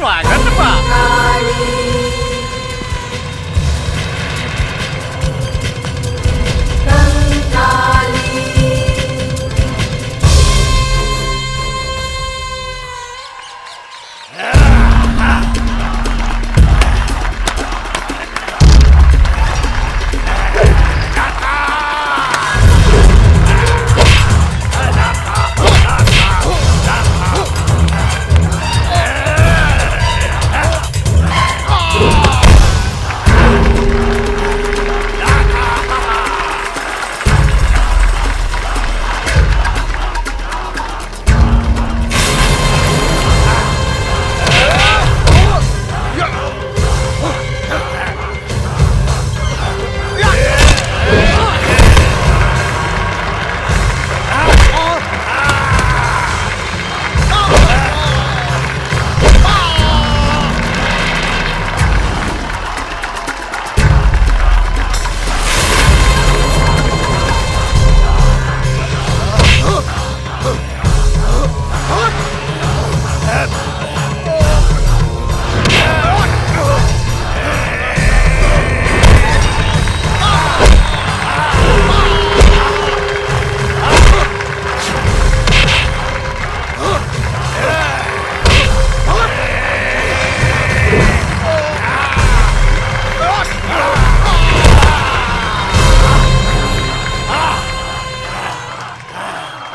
स्वागत बा।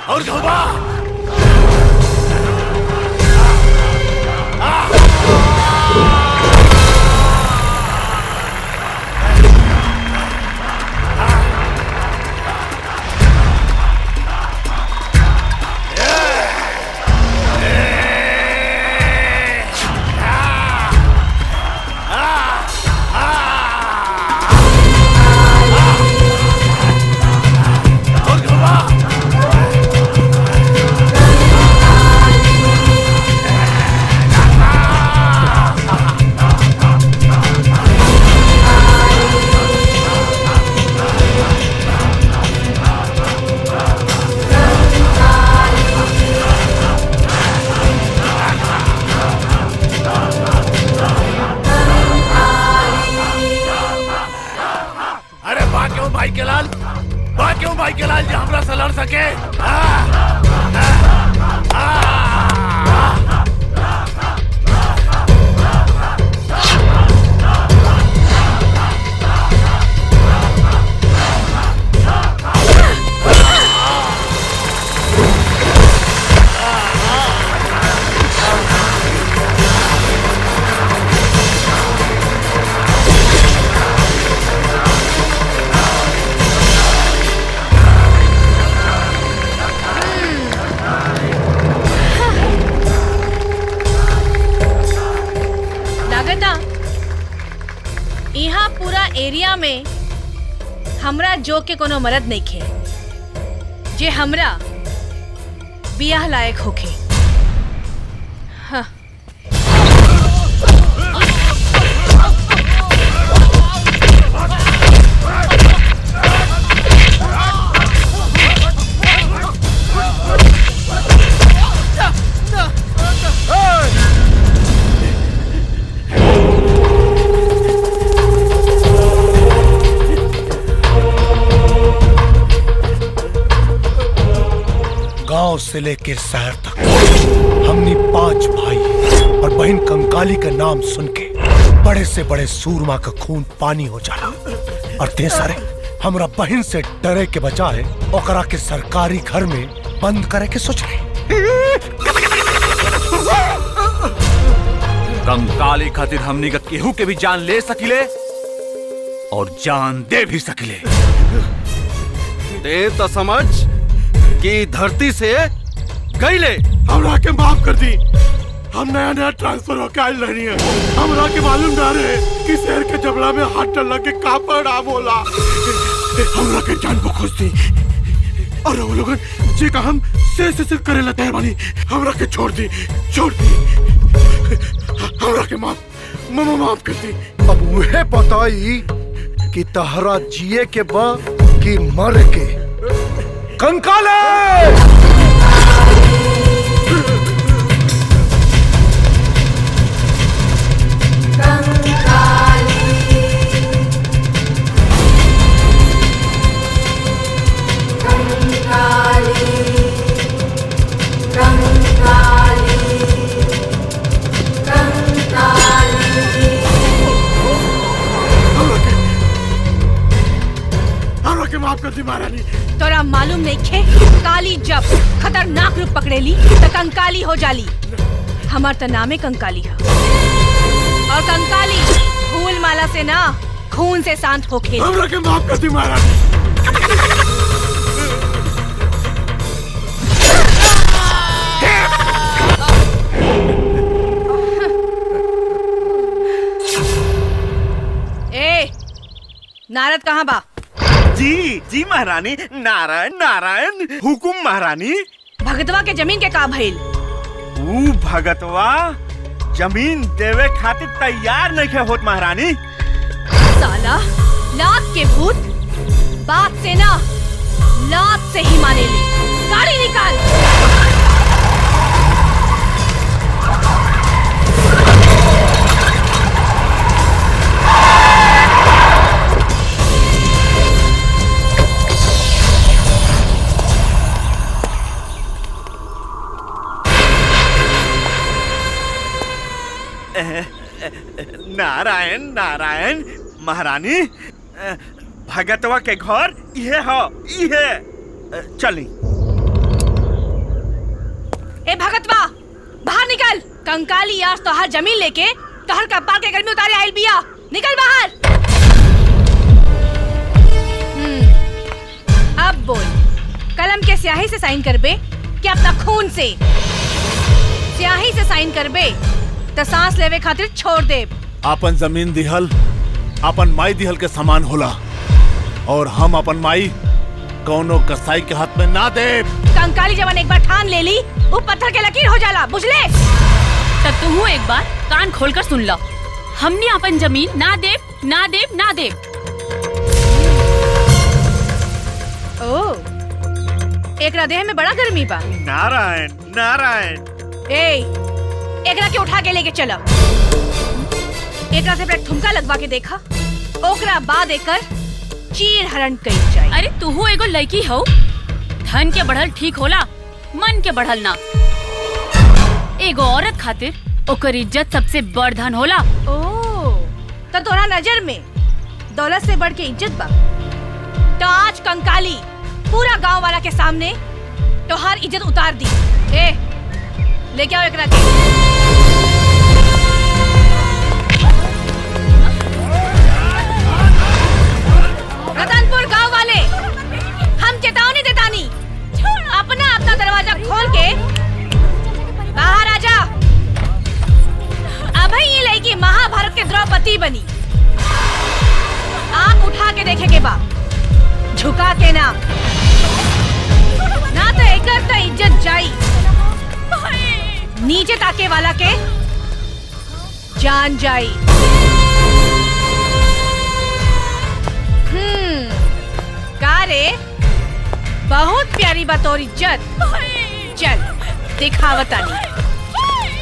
और घबा भाई के लाल जी हमरा से लड़ सके। यहाँ पूरा एरिया में हमरा जो के कोनो मर्द नहीं खे जे हमरा बियाह लायक होखे। हाँ। गांव से लेकर शहर तक हमने 5 भाई और बहन कंकाली का नाम सुन के बड़े से बड़े सूरमा का खून पानी हो जाला। और ते सारे हमरा बहन से डरे के बजाय ओकरा के सरकारी घर में बंद करे के सोच रहे। कंकाली खातिर हमनी का केहू के भी जान ले सकिले और जान दे भी सकिले। ते तो समझ कि धरती से गईले। हमरा के माफ कर दी। हम नया नया ट्रांसफर होके आयल रही है। हमरा के मालूम ना रहे कि शहर के जबड़ा में हाथ डालने के का परिणाम होला। हमरा के जान को खोज दी और वो लोगन जे का हम से करेला तैयार बानी। हमरा के छोड़ दी। हमरा के माफ कर दी। अब उहे बताई कि तहरा जिए के बा कि मर के। कंकाले! महारानी। तोरा मालूम नहीं खे काली जब खतरनाक रूप पकड़ेली तो कंकाली हो जाली। हमार तो नामे कंकाली है और कंकाली फूल माला से ना खून से शांत होके। हमरा के माफ कर दी महारानी। ए नारद कहाँ बा? जी जी महारानी। नारायण नारायण। हुकुम महारानी। भगतवा के जमीन के का भइल? ऊ भगतवा जमीन देवे खातिर तैयार नहीं होत महारानी। साला लात के भूत बात से ना लात से ही माने ले। गाड़ी निकाल। नारायण नारायण। महारानी भगतवा के घर ये हो ये। चली। ए भगतवा बाहर निकल। कंकाली आज तो हर जमीन लेके तोहर कपार के गर्मी उतारे आइल बिया। निकल बाहर। अब बोल कलम के स्याही से साइन करबे कि अपना खून से? स्याही से साइन करबे तो सांस लेवे खातिर छोड़ दे। अपन जमीन दिहल अपन माई दिहल के समान होला और हम अपन माई कौनो कसाई के हाथ में ना दे। कंकाली जवान एक बार ठान ले ली वो पत्थर के लकीर हो जाला। बुझले? तो तू एक बार कान खोलकर सुन लो। हमने अपन जमीन ना देव ना देव ना देव। ओ एकरा देह में बड़ा गर्मी बा। नारायण नारायण। ए एकरा के उठा के लेके चला। एकरा से एक ठुमका लगवा के देखा ओकरा बाद एकर चीर हरण कई जाए। अरे तू एगो लड़की हो। धन के बढ़ल ठीक होला मन के बढ़ल ना। एगो औरत खातिर ओकर इज्जत सबसे बड़ धन होला। ओ तो तोरा नजर में दौलत से बढ़ के इज्जत बा। तो आज कंकाली पूरा गांव वाला के सामने तो हर इज्जत उतार दी। ए लेके आओ एकरा के। रतनपुर गांव वाले हम चेतावनी देतानी अपना अपना दरवाजा खोल के बाहर आ जा। अभी ये लड़की महाभारत के द्रौपदी बनी। आंख उठा के देखे के बा झुका के ना तो एकर तो इज्जत जाई। नीचे ताके वाला के जान जाई। का रे बहुत प्यारी बतौर इज्जत। चल दिखावतानी।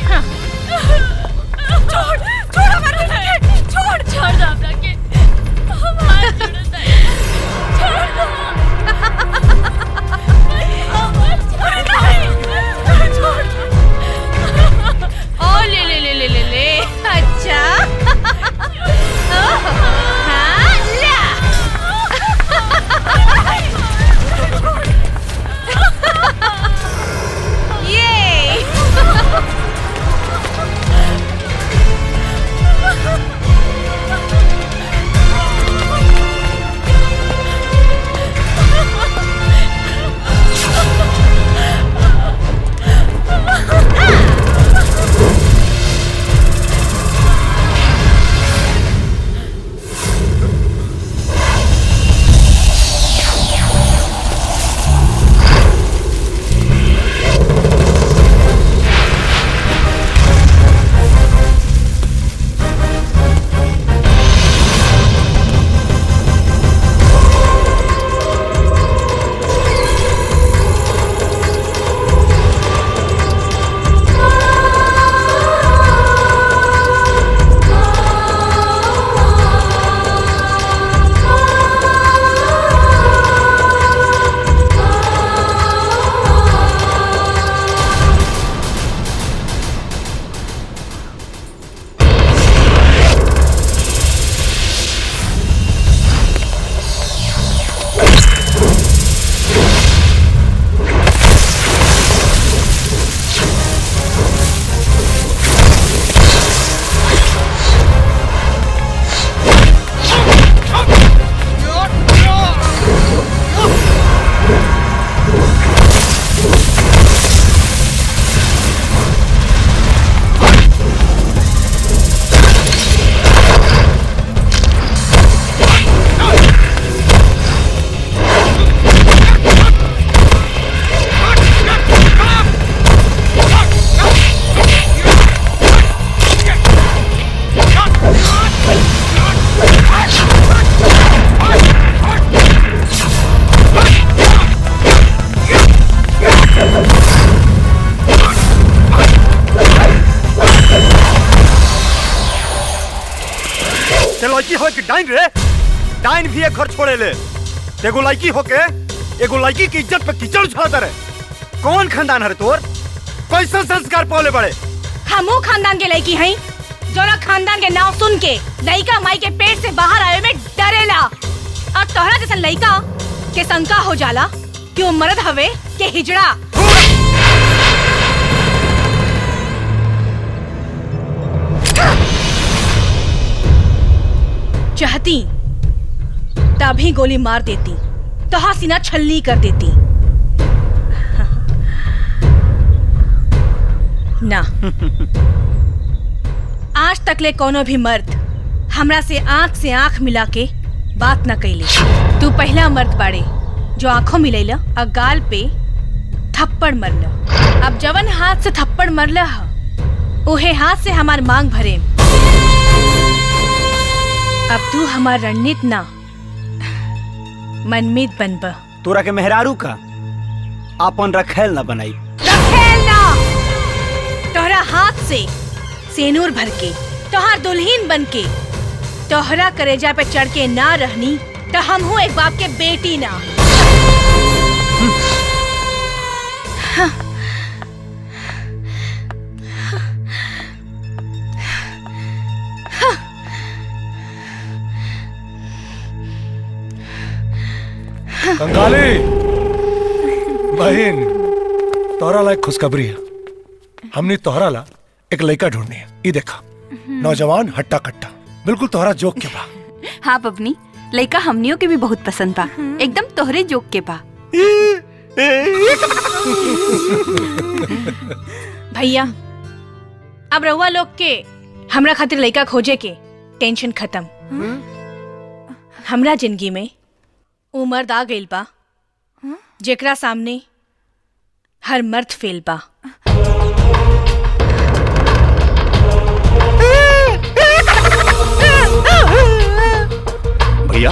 हाँ। छोड़ छोड़ हमारे छोड़ छोड़ दो हमरा के। हमार जरूरत है। छोड़ दो। छोड़ दो। ओ ले ले ले ले ले ले। अच्छा हाँ ला। ये लड़की हो कि डाइन रे? डाइन भी एक घर छोड़े ले। एगो लड़की हो के एगो लड़की की इज्जत पे कीचड़ उछालता रहे। कौन खानदान है रे तोर? कैसा संस्कार पाले बड़े? हमू खानदान के लड़की हैं, जो ना खानदान के नाम सुन के लड़का माई के पेट से बाहर आए में डरेला। और तोहरा जैसा लड़का के शंका हो जाला कि वो मर्द हवे के हिजड़ा। चाहती तभी गोली मार देती, तो सीना छलनी कर देती ना। आज तक ले कोनो भी मर्द हमरा से आंख मिला के बात न कैले। तू पहला मर्द बाड़े जो आंखों मिलैला और गाल पे थप्पड़ मरला। अब जवन हाथ से थप्पड़ मरला उहे हाथ से हमार मांग भरे। अब तू हमार रणनीत ना मनमीत बनबा। तोरा के मेहरारू का अपन रखेल ना बनाई। रखेल ना, तोहरा हाथ से सेनूर भर के तोहार दुल्हीन बन के तोहरा करेजा पे चढ़ के ना रहनी तो हम हूँ एक बाप के बेटी ना। कंकाली बहन, तोहरा ला एक खुशखबरी है। हमने तोहरा ला एक लड़का ढूंढनी है। ये देखा, नौजवान हट्टा कट्टा, बिल्कुल तोहरा जोक के बा। हाँ बबनी, लड़का हमनियों के भी बहुत पसंद बा, एकदम तोहरे जोक के बा। भैया अब रउआ लोग के हमरा खातिर लड़का खोजे के टेंशन खत्म। हमरा जिंदगी में वो मर्द आ गइल बा जेकरा सामने हर मर्द फेल बा। भैया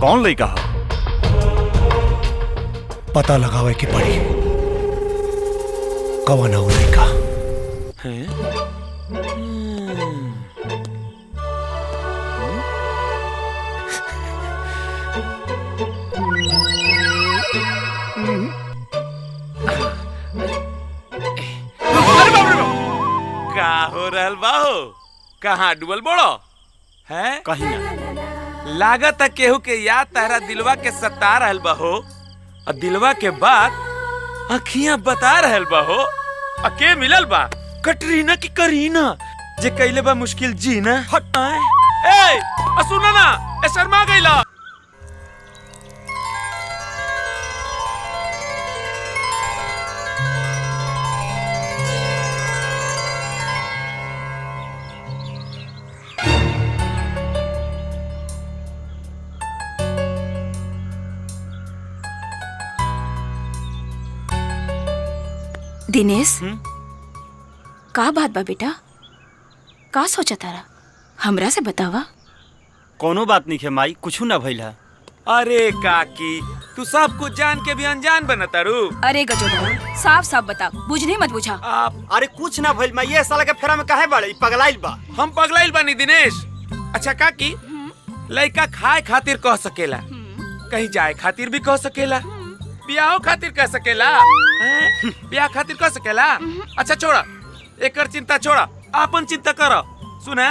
कौन लड़का है? पता लगावे की पड़ी कौन है वो लड़का। का हो रहल बाहो? कहाँ डूबल बड़ो है? कहीं ना लागत है केहू के याद तारा दिलवा के सता रहल बाहो, और दिलवा के बात अखियां बता रहल बाहो। अके मिलल बा कटरीना की करीना जे कैले बा मुश्किल जीना। हट ए सुना ना, ए शर्मा गइला। दिनेश, का बात बा बेटा? का सोचा तारा? हमरा से बतावा। कोनो बात नहीं है माई, कुछ ना भइल है। अरे काकी, तू सब कुछ जान के भी अनजान बनता रू। अरे गजोदर, साफ साफ बता, बुझने मत बुझा। अरे कुछ ना भइल माई, ये साला के फेरा में काहे बाड़े? पगलाइल बा। हम पगलाइल बानी दिनेश। अच्छा काकी, लड़का खाए खातिर कह सकेला, कहीं जाए खातिर भी कह सकेला, ब्याह खातिर कह सकेला, ब्याह खातिर कह सकेला। अच्छा छोड़ा, एकर चिंता छोड़ा, आपन चिंता करो। सुना,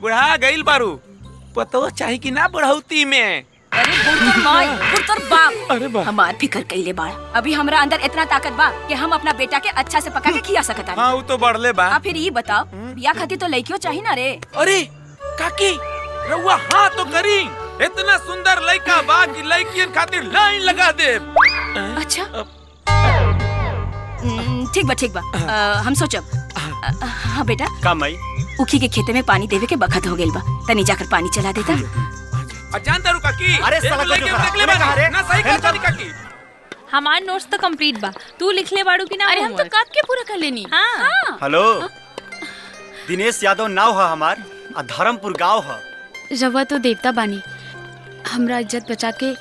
बुढ़ा गइल बारू, पतो चाही कि ना बुढ़ौती में। अरे बुढ़तर माई, बुढ़तर बाप, अरे बा हमार फिकर कइले बाड़। अभी हमरा अंदर इतना ताकत बा कि हम अपना बेटा के अच्छा से पका के खिया सकत हन। हाँ वो तो बढ़ले बा। आ फिर ये बताओ, ब्याह खातिर तो लड़कियों चाहिए ना रे? अरे काकी, रउआ हाँ तो करी। इतना सुंदर लड़का बा कि लड़कियन खातिर लाइन लगा दे। अच्छा ठीक बा, ठीक बा। हम सोचब। हाँ बेटा, का माई? उखी के खेते में पानी देवे के बखत हो गइल बा, तनी जाकर पानी चला देता। जानता रू काकी, अरे साला को देखले बा ना, सही कहता नी काकी। हमार नोट्स तो कंप्लीट बा, तू लिख ले बाड़ू की ना? अरे हम तो कब के पूरा कर लेनी। हाँ। हेलो, दिनेश यादव नाव है हमार, आ धर्मपुर गांव है। रवा तो देवता बानी, हमरा इज्जत बचा के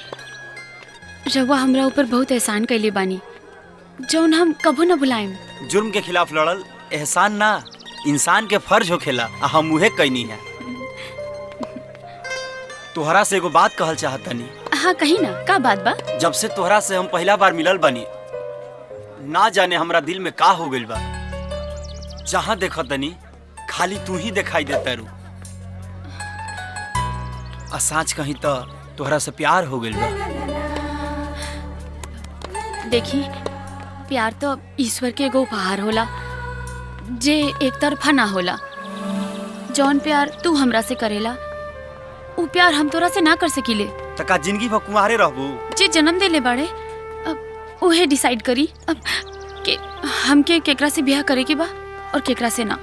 रवा हमरा ऊपर बहुत एहसान कैले बानी, जौन हम कबो न भुलाएम। जुर्म के खिलाफ लड़ल एहसान ना, इंसान के फर्ज होखेला, आ हम उहे कैनी है। तोहरा से एगो बात कहल चाहतनी। हाँ कही ना, का बात बा? जब से तोहरा से हम पहला बार मिलल बनी, ना जाने हमरा दिल में का हो गइल बा। जहाँ देखतनी खाली तू ही दिखाई देता रू। आ साँच कहीं तो तोहरा से प्यार हो गइल बा। देखी, प्यार तो ईश्वर के एगो उपहार होला जे एक तरफा ना होला। जौन प्यार तू हमरा से करेला उ प्यार हम तोरा से ना कर सकीले। त का जिंदगी भर कुंवारे रहबू? जे जन्म देले बाड़े अब उहे डिसाइड करी अब के हमके केकरा से ब्याह करे के बा और केकरा से ना।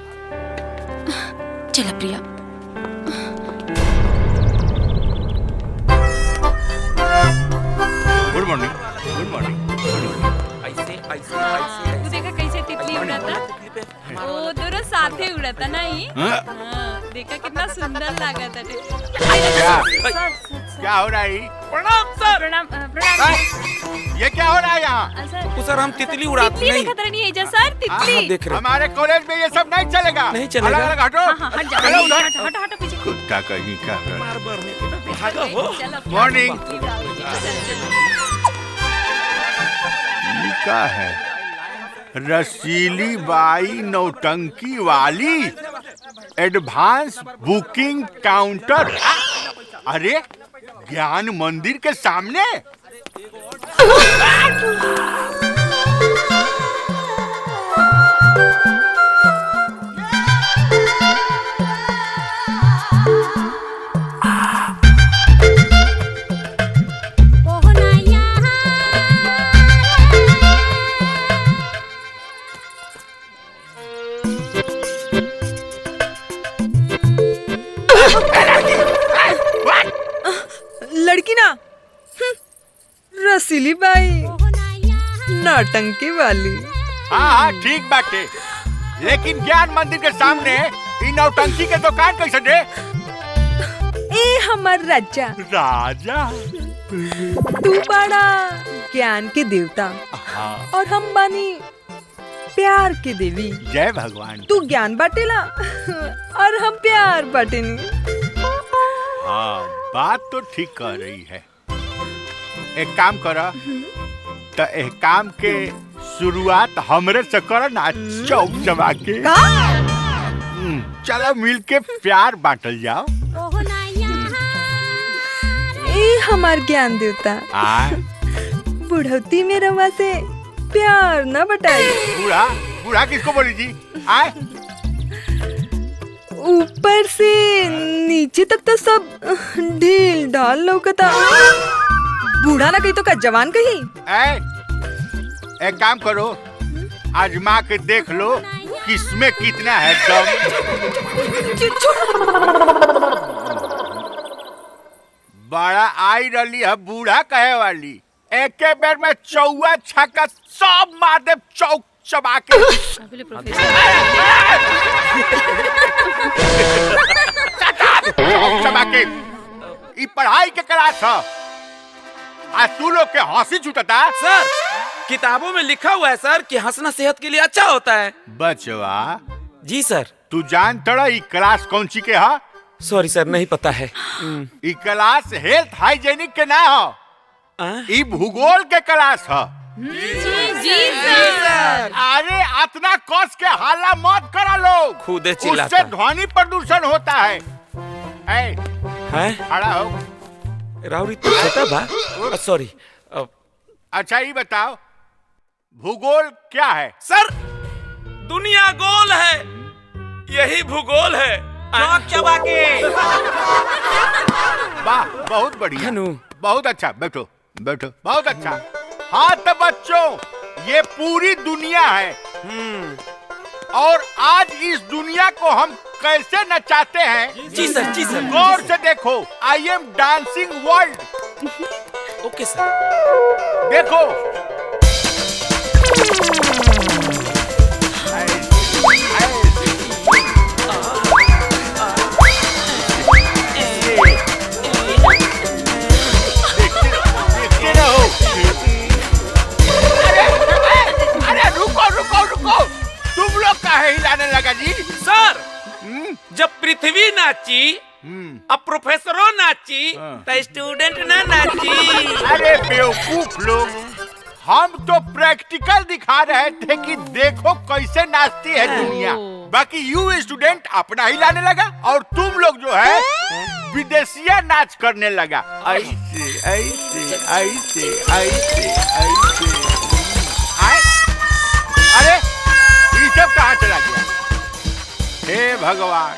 चल Priya. Good morning. Good morning. ऐसे ऐसे ऐसे तू देखा कैसे तितली उड़ाता? ओ दोनों साथे उड़ाता ना ये? हाँ, देखा कितना सुंदर लगा था। क्या हो रहा है? प्रणाम सर। प्रणाम। ये क्या हो रहा है यहाँ? सर हम तितली उड़ाते नहीं। खतरा नहीं है सर, तितली। देख रहे हमारे कॉलेज में ये सब नहीं चलेगा। नहीं चलेगा। अलग अलग हटो। हाँ, हट जाओ। चलो उधर। हटो हटो पीछे। कुत्ता कहीं का। चलो। मॉर्निंग। क्या है? रसीली बाई नौटंकी वाली एडवांस बुकिंग काउंटर। अरे ज्ञान मंदिर के सामने। लड़की ना रसीली बाई नौटंकी वाली। हाँ ठीक बाटे, लेकिन ज्ञान मंदिर के सामने इन नौटंकी के दुकान कैसे दे? ए हमार राजा राजा तू बड़ा ज्ञान के देवता और हम बानी प्यार के देवी। जय भगवान। तू ज्ञान बाटेला और हम प्यार बाटेनी। हाँ बात तो ठीक कह रही है। एक काम करा तो एक काम के शुरुआत हमरे से करो ना, चौक जमा के। चलो मिल के प्यार बांटल जाओ। ए हमार ज्ञान देवता बुढ़ौती में रवा से प्यार न बटाई। बूढ़ा बूढ़ा किसको बोली जी? आए ऊपर से नीचे तक तो सब ढील ढाल लौकता। बूढ़ा ना कही तो का जवान कही। एक काम करो, आजमा के देख लो किसमें कितना है दम। बड़ा आई रही है बूढ़ा कहे वाली। एक बेर में चौवा छक्का सब मार दे चौक चबा के। चबा के ई पढ़ाई के क्लास है। आज तू लोग के हंसी छूटता। सर किताबों में लिखा हुआ है सर कि हंसना सेहत के लिए अच्छा होता है। बचवा जी सर। तू जान तड़ा ई क्लास कौन सी के है? सॉरी सर नहीं पता है। ई क्लास हेल्थ हाइजेनिक के ना हो, ई भूगोल के क्लास है। जी सर। अरे इतना कस के हल्ला मत करा लोग, खुदे चिल्लाता। उससे ध्वनि प्रदूषण होता है। खड़ा हो। राउरी तो छोटा बा। सॉरी। अच्छा ये बताओ भूगोल क्या है? सर दुनिया गोल है, यही भूगोल है। चौक चबा के। वाह बहुत बढ़िया, बहुत अच्छा। बैठो बैठो, बहुत अच्छा। हाँ तो बच्चों ये पूरी दुनिया है और आज इस दुनिया को हम कैसे नचाते हैं। जी सर जी सर। गौर से देखो, आई एम डांसिंग वर्ल्ड। ओके सर। देखो हिलाने लगा जी। सर जब पृथ्वी नाची अब प्रोफेसरों नाची तो स्टूडेंट ना नाची। अरे बेवकूफ लोग, हम तो प्रैक्टिकल दिखा रहे थे कि देखो कैसे नाचती है दुनिया। बाकी यू स्टूडेंट अपना ही लाने लगा और तुम लोग जो है विदेशिया नाच करने लगा। ऐसे ऐसे ऐसे ऐसे ऐसे। अरे ये सब कहाँ चला गया? हे भगवान,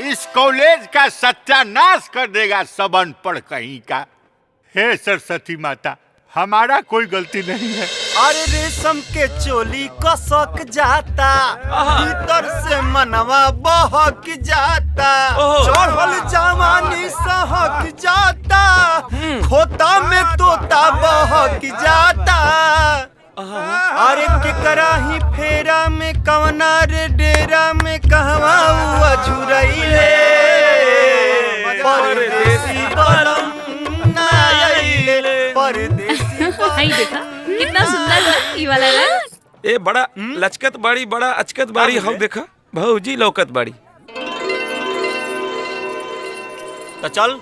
इस कॉलेज का सत्यानाश कर देगा सब अनपढ़ कहीं का। हे सरस्वती माता, हमारा कोई गलती नहीं है। अरे रेशम के चोली कसक जाता, भीतर से मनवा बहक जाता, चढ़ल जवानी सहक जाता, खोता में तोता बहक जाता। अरे केकरा ही फेरा में कवना रे डेरा में कहवा हुआ झुरइले, परदेसी बलम ना आइले, परदेसी हाय देखा कितना सुंदर ये वाला ना। ए बड़ा लचकत बाड़ी, बड़ा अचकत बाड़ी। हाउ देखा भौजी लौकत बाड़ी। तो चल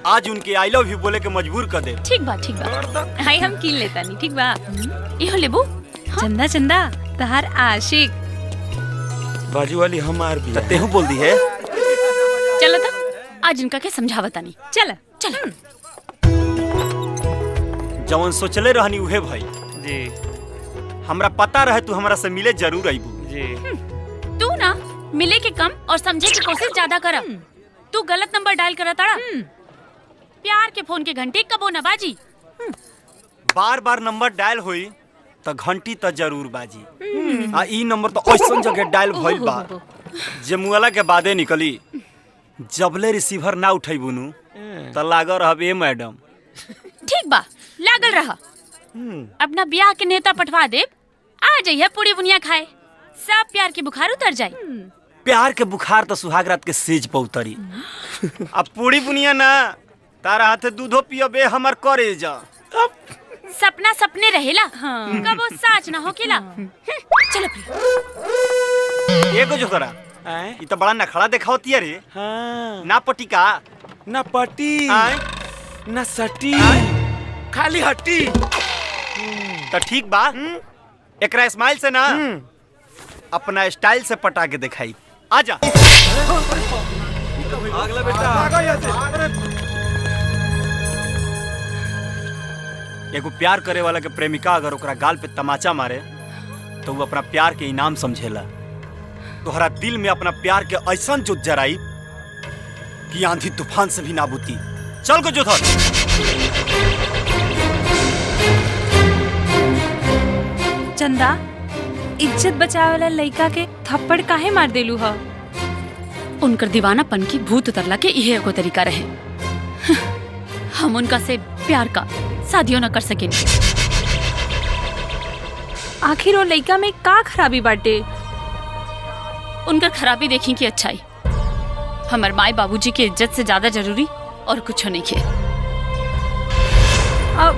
आज उनके आई लव यू बोले के मजबूर कर दे। ठीक बा ठीक बा। हाय हम कीन लेता नहीं। ठीक बा। इहो लेबू। चंदा चंदा तहार आशिक बाजू वाली हमार भी ते हूं बोल दी है। चलो तो आज उनका के समझावता नहीं। चल चल। जवन सोचले रहनी उहे भाई जी। हमरा पता रहे तू हमरा से मिले जरूर आईबू जी। तू ना मिले के कम और समझे की कोशिश ज्यादा कर। तू गलत नंबर डायल करा ताड़ा। प्यार के फोन के घंटी कबो न बाजी। बार बार नंबर डायल हुई तो घंटी तो जरूर बाजी। आ ई नंबर तो ऐसा जगह डायल भइल बा जमुआला के बादे निकली। जबले रिसीवर ना उठैबू नु तो लागल रहबे मैडम। ठीक बा लागल रहा। अपना ब्याह के नेता पठवा दे। आ जाइए पूरी बुनिया खाए, सब प्यार के बुखार उतर जाए। प्यार के बुखार तो सुहाग रात के सेज पर उतरी। अब पूरी बुनिया ना तारा हाथे दूधो पियबे हमर करे जा। सपना सपने रहेला। कबो साच ना होकेला। चलो फिर एगो जो करा ई तो बड़ा नखड़ा दिखावती है रे। हाँ। ना पटी का ना पटी ना सटी, खाली हटी। तो ठीक बा। एकरा स्माइल से ना अपना स्टाइल से पटा के दिखाई। आजा अगला बेटा। एगो प्यार करे वाला के प्रेमिका अगर ओकरा गाल पे तमाचा मारे तो वो अपना प्यार के इनाम समझेला। तोहरा दिल में अपना प्यार के ऐसा जोत जराई कि आंधी तूफान से भी ना बुती। चल को जोधर। चंदा इज्जत बचावे वाला लड़का के थप्पड़ काहे मार देलू ह? उनकर दीवानापन की भूत उतरला के इहे एगो तरीका रहे। हम उनका से प्यार का शादियों न कर सके। आखिर वो लड़का में का खराबी बाटे? उनकर खराबी देखी की अच्छाई। हमार माई बाबूजी की इज्जत से ज्यादा जरूरी और कुछ नहीं है। अब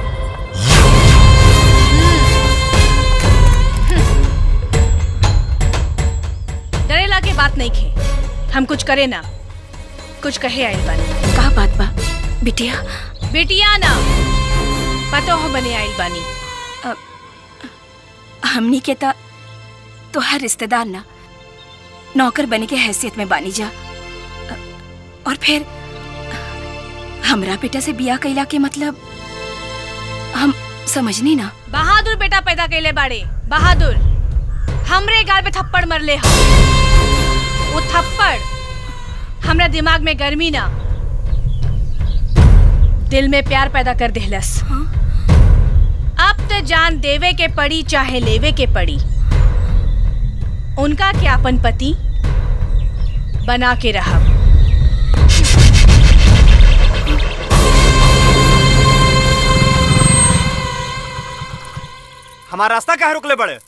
डरेला के बात नहीं खे। हम कुछ करे ना कुछ कहे आइल बानी। का बात बा बिटिया? बेटिया ना पतो हो बने आइल बानी। हमनी के तो हर रिश्तेदार ना नौकर बने के हैसियत में बानी जा। और फिर हमरा बेटा से बियाह कैला के मतलब हम समझनी ना। बहादुर बेटा पैदा कैले बाड़े। बहादुर हमरे गाल पे थप्पड़ मरले हो। वो थप्पड़ हमरा दिमाग में गर्मी ना दिल में प्यार पैदा कर देहलस। अब तो जान देवे के पड़ी चाहे लेवे के पड़ी। उनका के अपन पति बना के रहा। हमारा रास्ता कहाँ रोकले बड़े?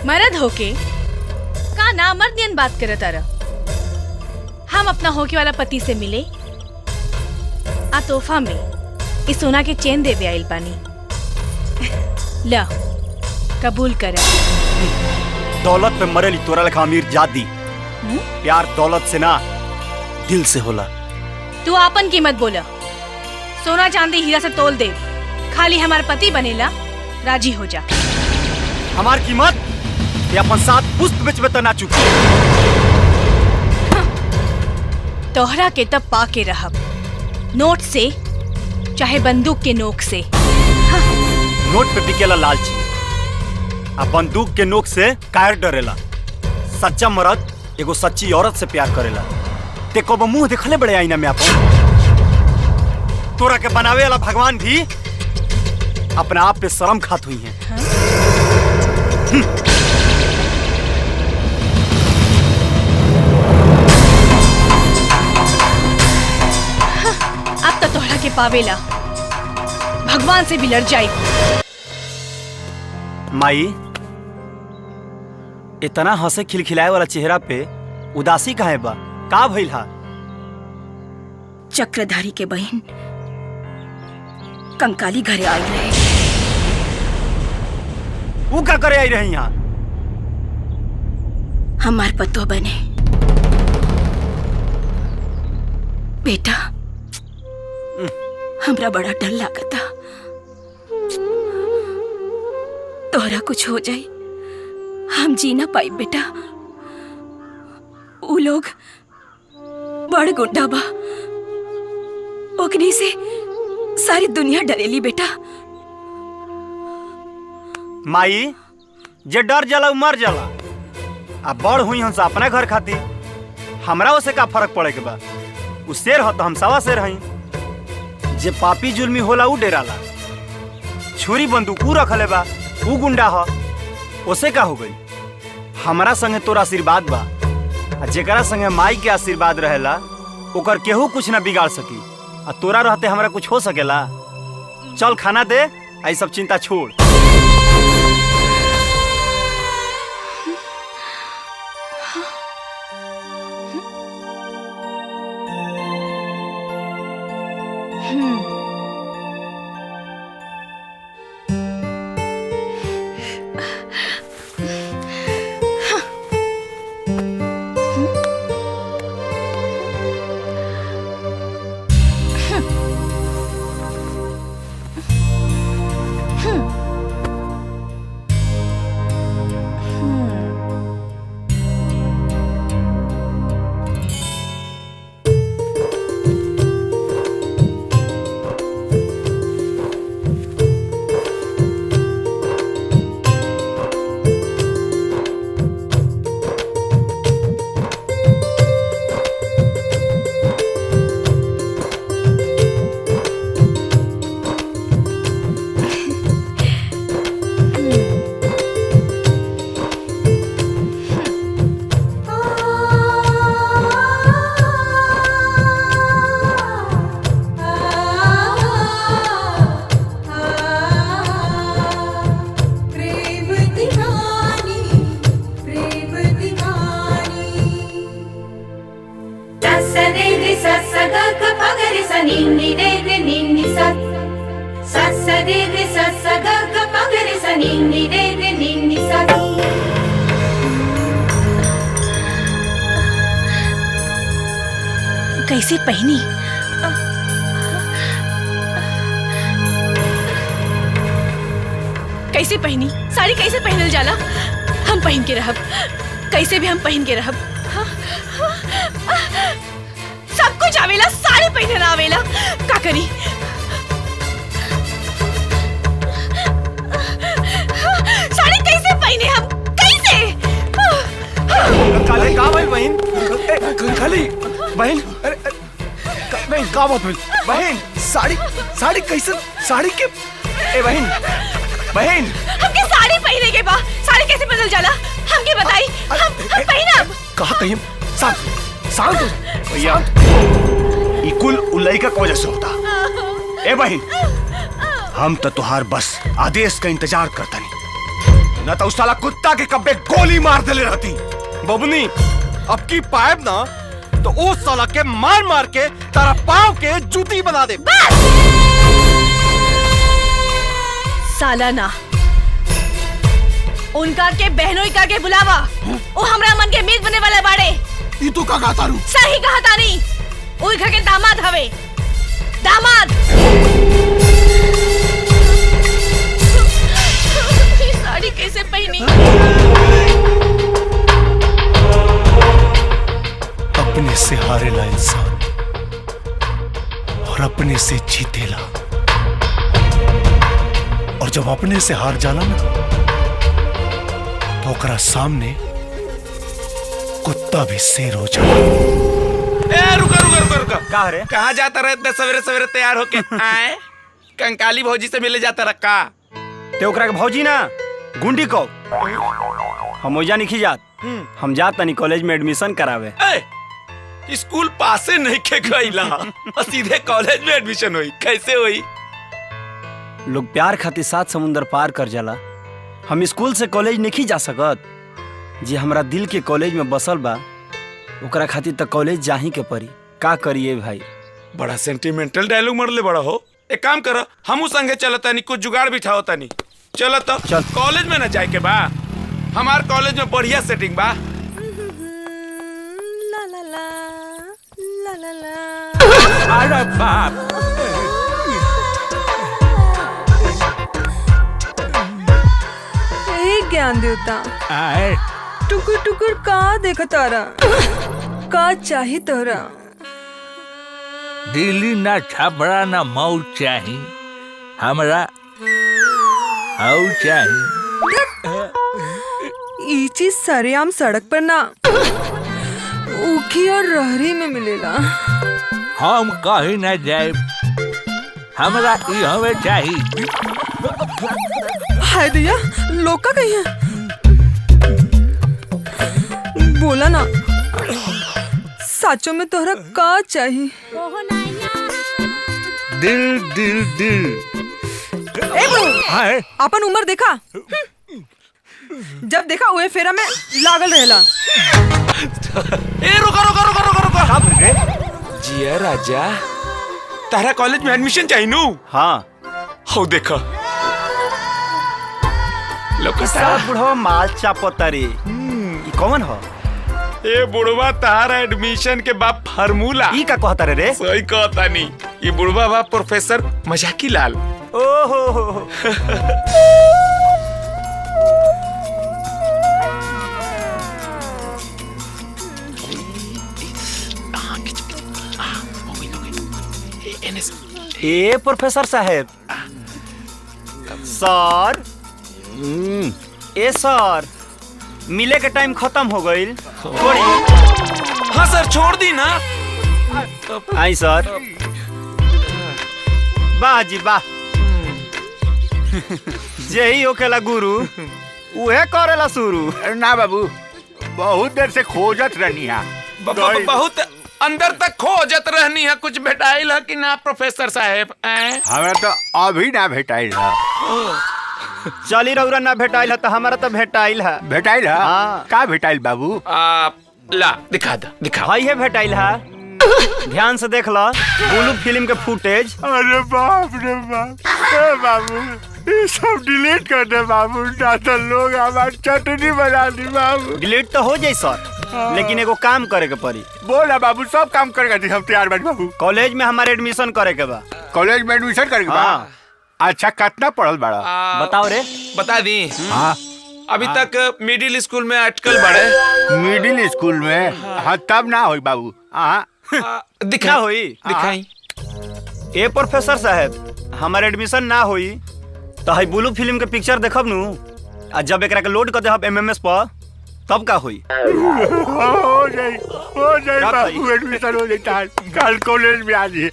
मर्द होके का ना मर्दियन बात करे तारा। हम अपना होके वाला पति से मिले आ तोहफा में इस सोना के चेन देवे आइल बानी। ला कबूल कर। दौलत पे मरेली तोरा लेखा अमीर जादी। प्यार दौलत से ना दिल से होला। तू आपन कीमत बोला। सोना चांदी हीरा से तोल दे, खाली हमार पति बनेला राजी हो जा। हमार कीमत ये अपन साथ पुष्प बेचबे तो ना चुकी। तोहरा के तब पाके रहब, नोट से चाहे बंदूक के नोक से। नोट पे टिकेला लालची, आ बंदूक के नोक से कायर डरेला। सच्चा मर्द एगो सच्ची औरत से प्यार करेला। ते कब मुंह देखले बड़े आईना में अपन? तोरा के बनावे वाला भगवान भी अपने आप पे शर्म खात हुई है। अब तो तोहरा के पावेला भगवान से भी लड़ जाई। माई, इतना हंसे खिलखिलाए वाला चेहरा पे उदासी काहे बा? का भइल हा? चक्रधारी के बहन कंकाली घरे आई रहे। वो क्या करे आई रही यहाँ? हमार पतो बने। बेटा, हमरा बड़ा डर लागता तोहरा कुछ हो जाए, हम जी ना पाई बेटा। उ लोग बड़ गुंडा बा, ओकनी से सारी दुनिया डरेली बेटा। माई, जे डर जाला मर जाला। अब बड़ हुई हमसे अपने घर खाती, हमरा उसे का फर्क पड़े के बा? उ शेर हो तो हम सवा शेर हई। जे पापी जुल्मी होला उ डेराला। छुरी बंदूक उ रखले बा, उ गुंडा हो। उसे का हो गई? हमरा संगे तोरा आशीर्वाद बा, आ जेकरा संगे माई के आशीर्वाद रहेला ओकर केहू कुछ ना बिगाड़ सकी। आ तोरा रहते हमरा कुछ हो सकेला? चल खाना दे, आई सब चिंता छोड़। कैसे पहनी? कैसे पहनी? साड़ी कैसे पहनल जाला? हम पहन के रहब, कैसे भी हम पहन के रहब। सब कुछ आवेला, साड़ी पहनल आवेला, का करी? साड़ी कैसे पहने हम? कैसे? कंकाली का भाई बहन? कंकाली बहन, अरे बहन का बात हुई? बहन साड़ी कैसे? साड़ी के ए बहन, बहन हमके साड़ी पहने के बा, साड़ी कैसे बदल जाला? हमके बताई, हम पहनब। कहा कहीं शांत हो भैया, इकुल उलैका को वजह से होता। ए बहन, हम तो तुहार बस आदेश का इंतजार करता नहीं, न तो उस साला कुत्ता के कब्बे गोली मार देले रहती। बबनी, अब की पाइब ना तो उस साला के मार मार के तारा पाँव के जूती बना दे। साला ना, उनका के बहनों का के बुलावा। वो हमरा मन के मीत बने वाले बाड़े। ई तू का कहता रू? सही कहा तानी। ओई घर के दामाद हवे, दामाद। ये साड़ी कैसे पहनी? अपने से हारेला इंसान और अपने से जीतेला, और जब अपने से हार जाला ना तो ओकरा सामने कुत्ता भी शेर हो जाला। रुका रुका रुका रुका। का रे? कहाँ जाता रहे इतने सवेरे सवेरे तैयार होके? आए कंकाली भौजी से मिले जाता रखा। ते ओकरा के भौजी ना गुंडी को हम ओइजा नहीं जात। हम जात तनी कॉलेज में एडमिशन करावे। स्कूल पासे नहीं के गईला सीधे कॉलेज में एडमिशन हुई। कैसे हुई? लोग प्यार खातिर 7 समुंदर पार कर जाला। हम स्कूल से कॉलेज नहीं जा सकत। जे हमरा दिल के कॉलेज में बसल बा ओकरा खातिर तक कॉलेज जाही के पड़ी। का करिए भाई? बड़ा सेंटिमेंटल डायलॉग मरले बड़ा हो। एक काम करो, हमू संगे चलो तनी, कुछ जुगाड़ बिठाओ तनी। चलो तो चल। कॉलेज में ना जाए के बा, हमार कॉलेज में बढ़िया सेटिंग बा। ला ला ला ला ला ला। अरे बाप, ज्ञान देवता आए टुकुर टुकुर का देखा तारा? का चाही तोरा? दिल्ली ना छपरा ना मऊ चाही, हमरा हाउ चाही। ई चीज सरेआम सड़क पर ना, ऊखी और रहरी में मिलेला। हम कहीं ना जाए, हमरा ई हवे चाही। हाय दिया, लोग का कहीं है? बोला ना, साचो में तोहरा का चाहिए? दिल दिल दिल। ए बहू, अपन उम्र देखा? जब देखा उहे फेरा में लागल रहेला। ए रुका रुका रुका रुका रुका। जिया राजा, तारा कॉलेज में एडमिशन चाहिए नू? हाँ। हो देखा सब बुढ़वा माल चापतारी। ई कौन हो? ए बुढ़वा तारा एडमिशन के बाप फार्मूला। ई का कहता रे? सही कहता नहीं। ये बुढ़वा बाप प्रोफेसर मजाकी लाल। ओहो ए प्रोफेसर साहब। सर ए सर, मिले के टाइम खत्म हो गई। हाँ सर, छोड़ दी ना। आई सर। वाह जी वाह। यही होकेला गुरु, उहे करेला शुरू। ना बाबू, बहुत देर से खोजत रहनी है। बहुत अंदर तक खोजत रहनी है। कुछ भेटाइल है कि ना प्रोफेसर साहब? हमें तो अभी ना भेटाइल है। चली रउरा ना भेटाइल है तो हमारा तो भेटाइल है। भेटाइल है? हाँ। का भेटाइल बाबू? ला दिखा दो, दिखा। भाई है भेटाइल है। ध्यान से देख लो ब्लू फिल्म के फुटेज। अरे बाप रे बाप। ए बाबू, ये सब डिलीट कर दे बाबू, ना तो लोग हमारी चटनी बना दी बाबू। डिलीट तो हो जाए सर, लेकिन एगो काम करे के पड़ी। बोला बाबू, सब काम करेगा। हम तैयार बैठ बाबू। कॉलेज में हमारे एडमिशन करे के बा। कॉलेज में एडमिशन करेगा? हाँ। अच्छा, कितना पढ़ल बड़ा? बताओ रे। बता दी। हाँ। अभी तक मिडिल स्कूल में अटकल बड़े। मिडिल स्कूल में? हाँ, तब ना होई बाबू। हाँ दिखा होई। दिखाई। ए प्रोफेसर साहब, हमारे एडमिशन ना होई तो हाई ब्लू फिल्म के पिक्चर देखब नु, आ जब एकरा के लोड कर देब एमएमएस पर, तब का होई? हो जाए बाबू, एडमिशन हो जाए। कल कॉलेज में आ जाइए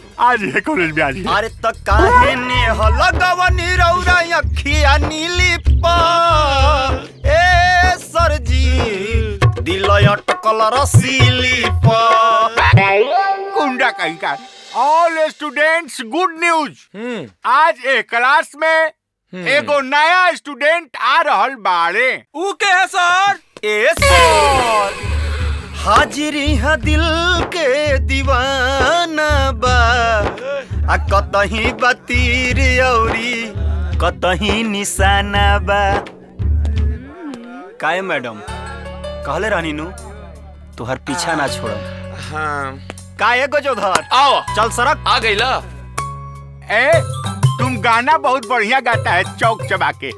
कॉलेज में आ जाइए। अरे तक काहे ने हलगवनी रौरा अखिया नीली पा। ए सर जी, दिल अटकल रसीली पा। गुंडा कहीं का। All students, good news. आज एक क्लास में एगो नया स्टूडेंट आ रहल बाड़े। ऊ के है सर? ए सर, हाजिरी है दिल के दीवाना बा, आ कतही बतीर औरी कतही निशाना बा। काहे मैडम कहले रहनी नु तुहर पीछा ना छोड़म। हाँ काहे गजोधर आओ चल सड़क आ गई ला। ए तुम गाना बहुत बढ़िया गाता है चौक चबा के।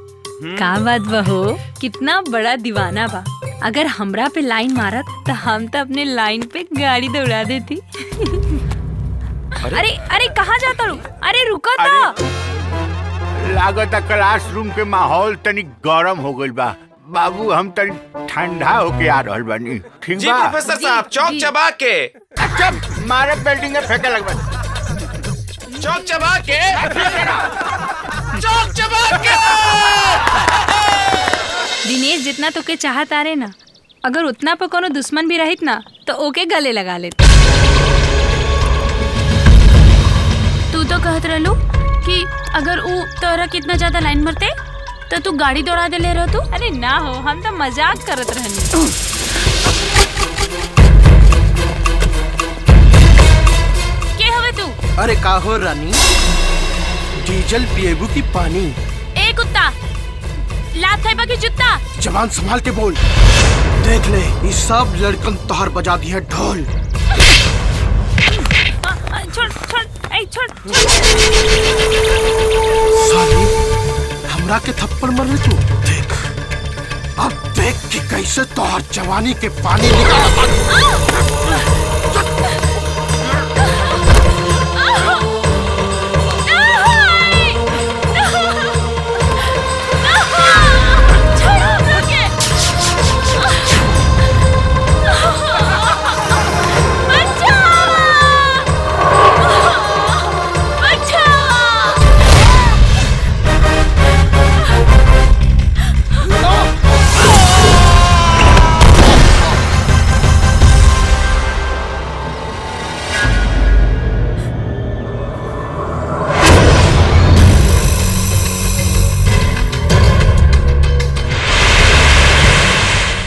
का बात बहो, कितना बड़ा दीवाना बा। अगर हमरा पे लाइन मारत तो हम तो अपने लाइन पे गाड़ी दौड़ा देती। अरे अरे कहाँ जाता रू? अरे रुको तो। लागत क्लासरूम के माहौल तनी गरम हो गइल बा। बाबू हम तनी ठंडा होके आ रहल बानी। ठीक जी बा? प्रोफेसर साहब चौक चबा के। अच्छा मारे बिल्डिंग में फेंके लगबा। चौक चबा के। चौक चबा के। दिनेश जितना तो के चाहत आ रहे ना, अगर उतना पर कोनो दुश्मन भी रहित ना तो ओके गले लगा लेते। तू तो कहत रहलू कि अगर ऊ तोरा कितना ज्यादा लाइन मरते तो तू गाड़ी दौड़ा दे ले रह तू। अरे ना हो, हम तो मजाक करत रहनी। के हवे तू? अरे का हो रानी, डीजल पिएबू की पानी? ए कुत्ता, लात खाइबा की जुत्ता? जवान संभाल के बोल। देख ले ये सब लड़कन तोहर बजा दी है ढोल। छोड़ छोड़ छोड़। साली हमरा के थप्पड़ मर रही तू। देख अब देख कि कैसे तोहर जवानी के पानी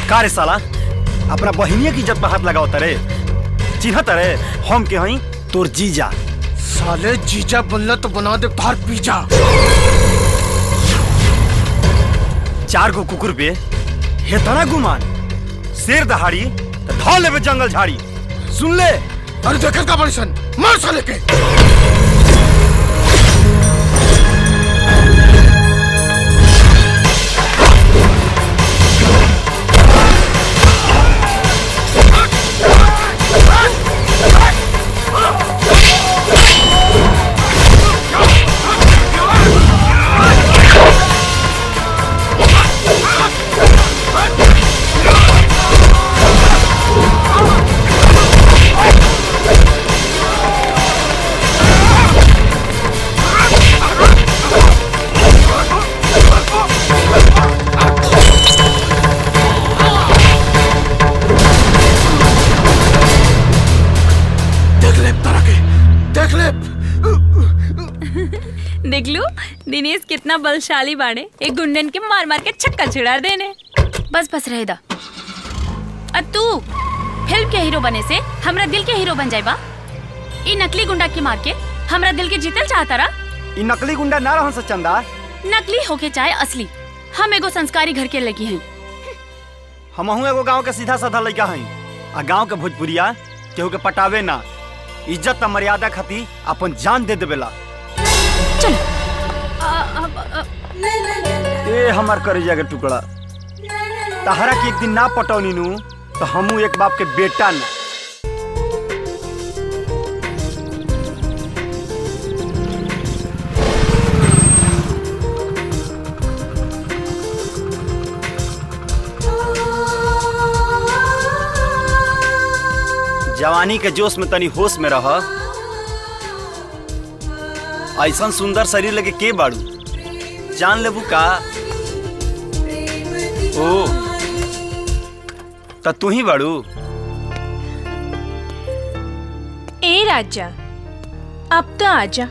का रे साला अपना बहिनिया की इज्जत में हाथ लगाओ तरे। चिन्हत रे हम के हई तोर जीजा। साले जीजा बनला तो बना दे तोहर पीजा। 4 गो कुकुर पे हेतना गुमान, शेर दहाड़ी तो ढा लेबे जंगल झाड़ी। सुन ले। अरे देखत का बड़ी सन, मार साले के। देख लो दिनेश कितना बलशाली बाड़े, एक गुंडन के मार मार के छक्का छिड़ा देने। बस बस रह दा। तू फिल्म के हीरो बने से हमरा दिल के हीरो बन जाएबा। ई नकली गुंडा के मार के हमरा दिल के जीतल चाहता रा। ई नकली गुंडा ना रहन से चंदा। नकली होके चाहे असली, हम एगो संस्कारी घर के लगी हैं। हमहू एगो गांव के सीधा साधा लड़का हई। आ गांव के भोजपुरिया केहू के पटावे ना, इज्जत और मर्यादा खातिर अपन जान दे देवेला। चल। ए हमार करेजा के टुकड़ा, तहरा के एक दिन ना पटौनी नु तो हमू एक बाप के बेटा ना। जवानी के जोश में तनी होश में रह। ऐसा सुंदर शरीर लगे के बाड़ू, जान लेबू का? ओ त तू ही बाड़ू। ए राजा अब तो आजा।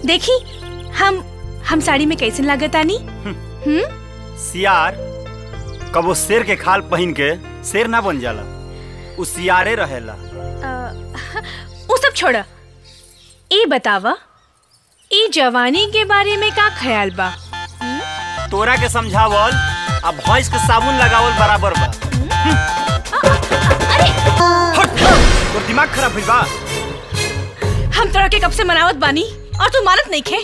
देखी हम साड़ी में कैसे लागत आनी? सियार कबो शेर के खाल पहन के शेर ना बन जाला, उ सियारे रहेला। वो सब छोड़ा, ए बतावा, ए जवानी के बारे में का ख्याल बा? तोरा के समझावल अब भैंस के साबुन लगावल बराबर बा। तोर दिमाग खराब भइल बा। हम तोरा के कब से मनावत बानी और तू मानत नहीं खे।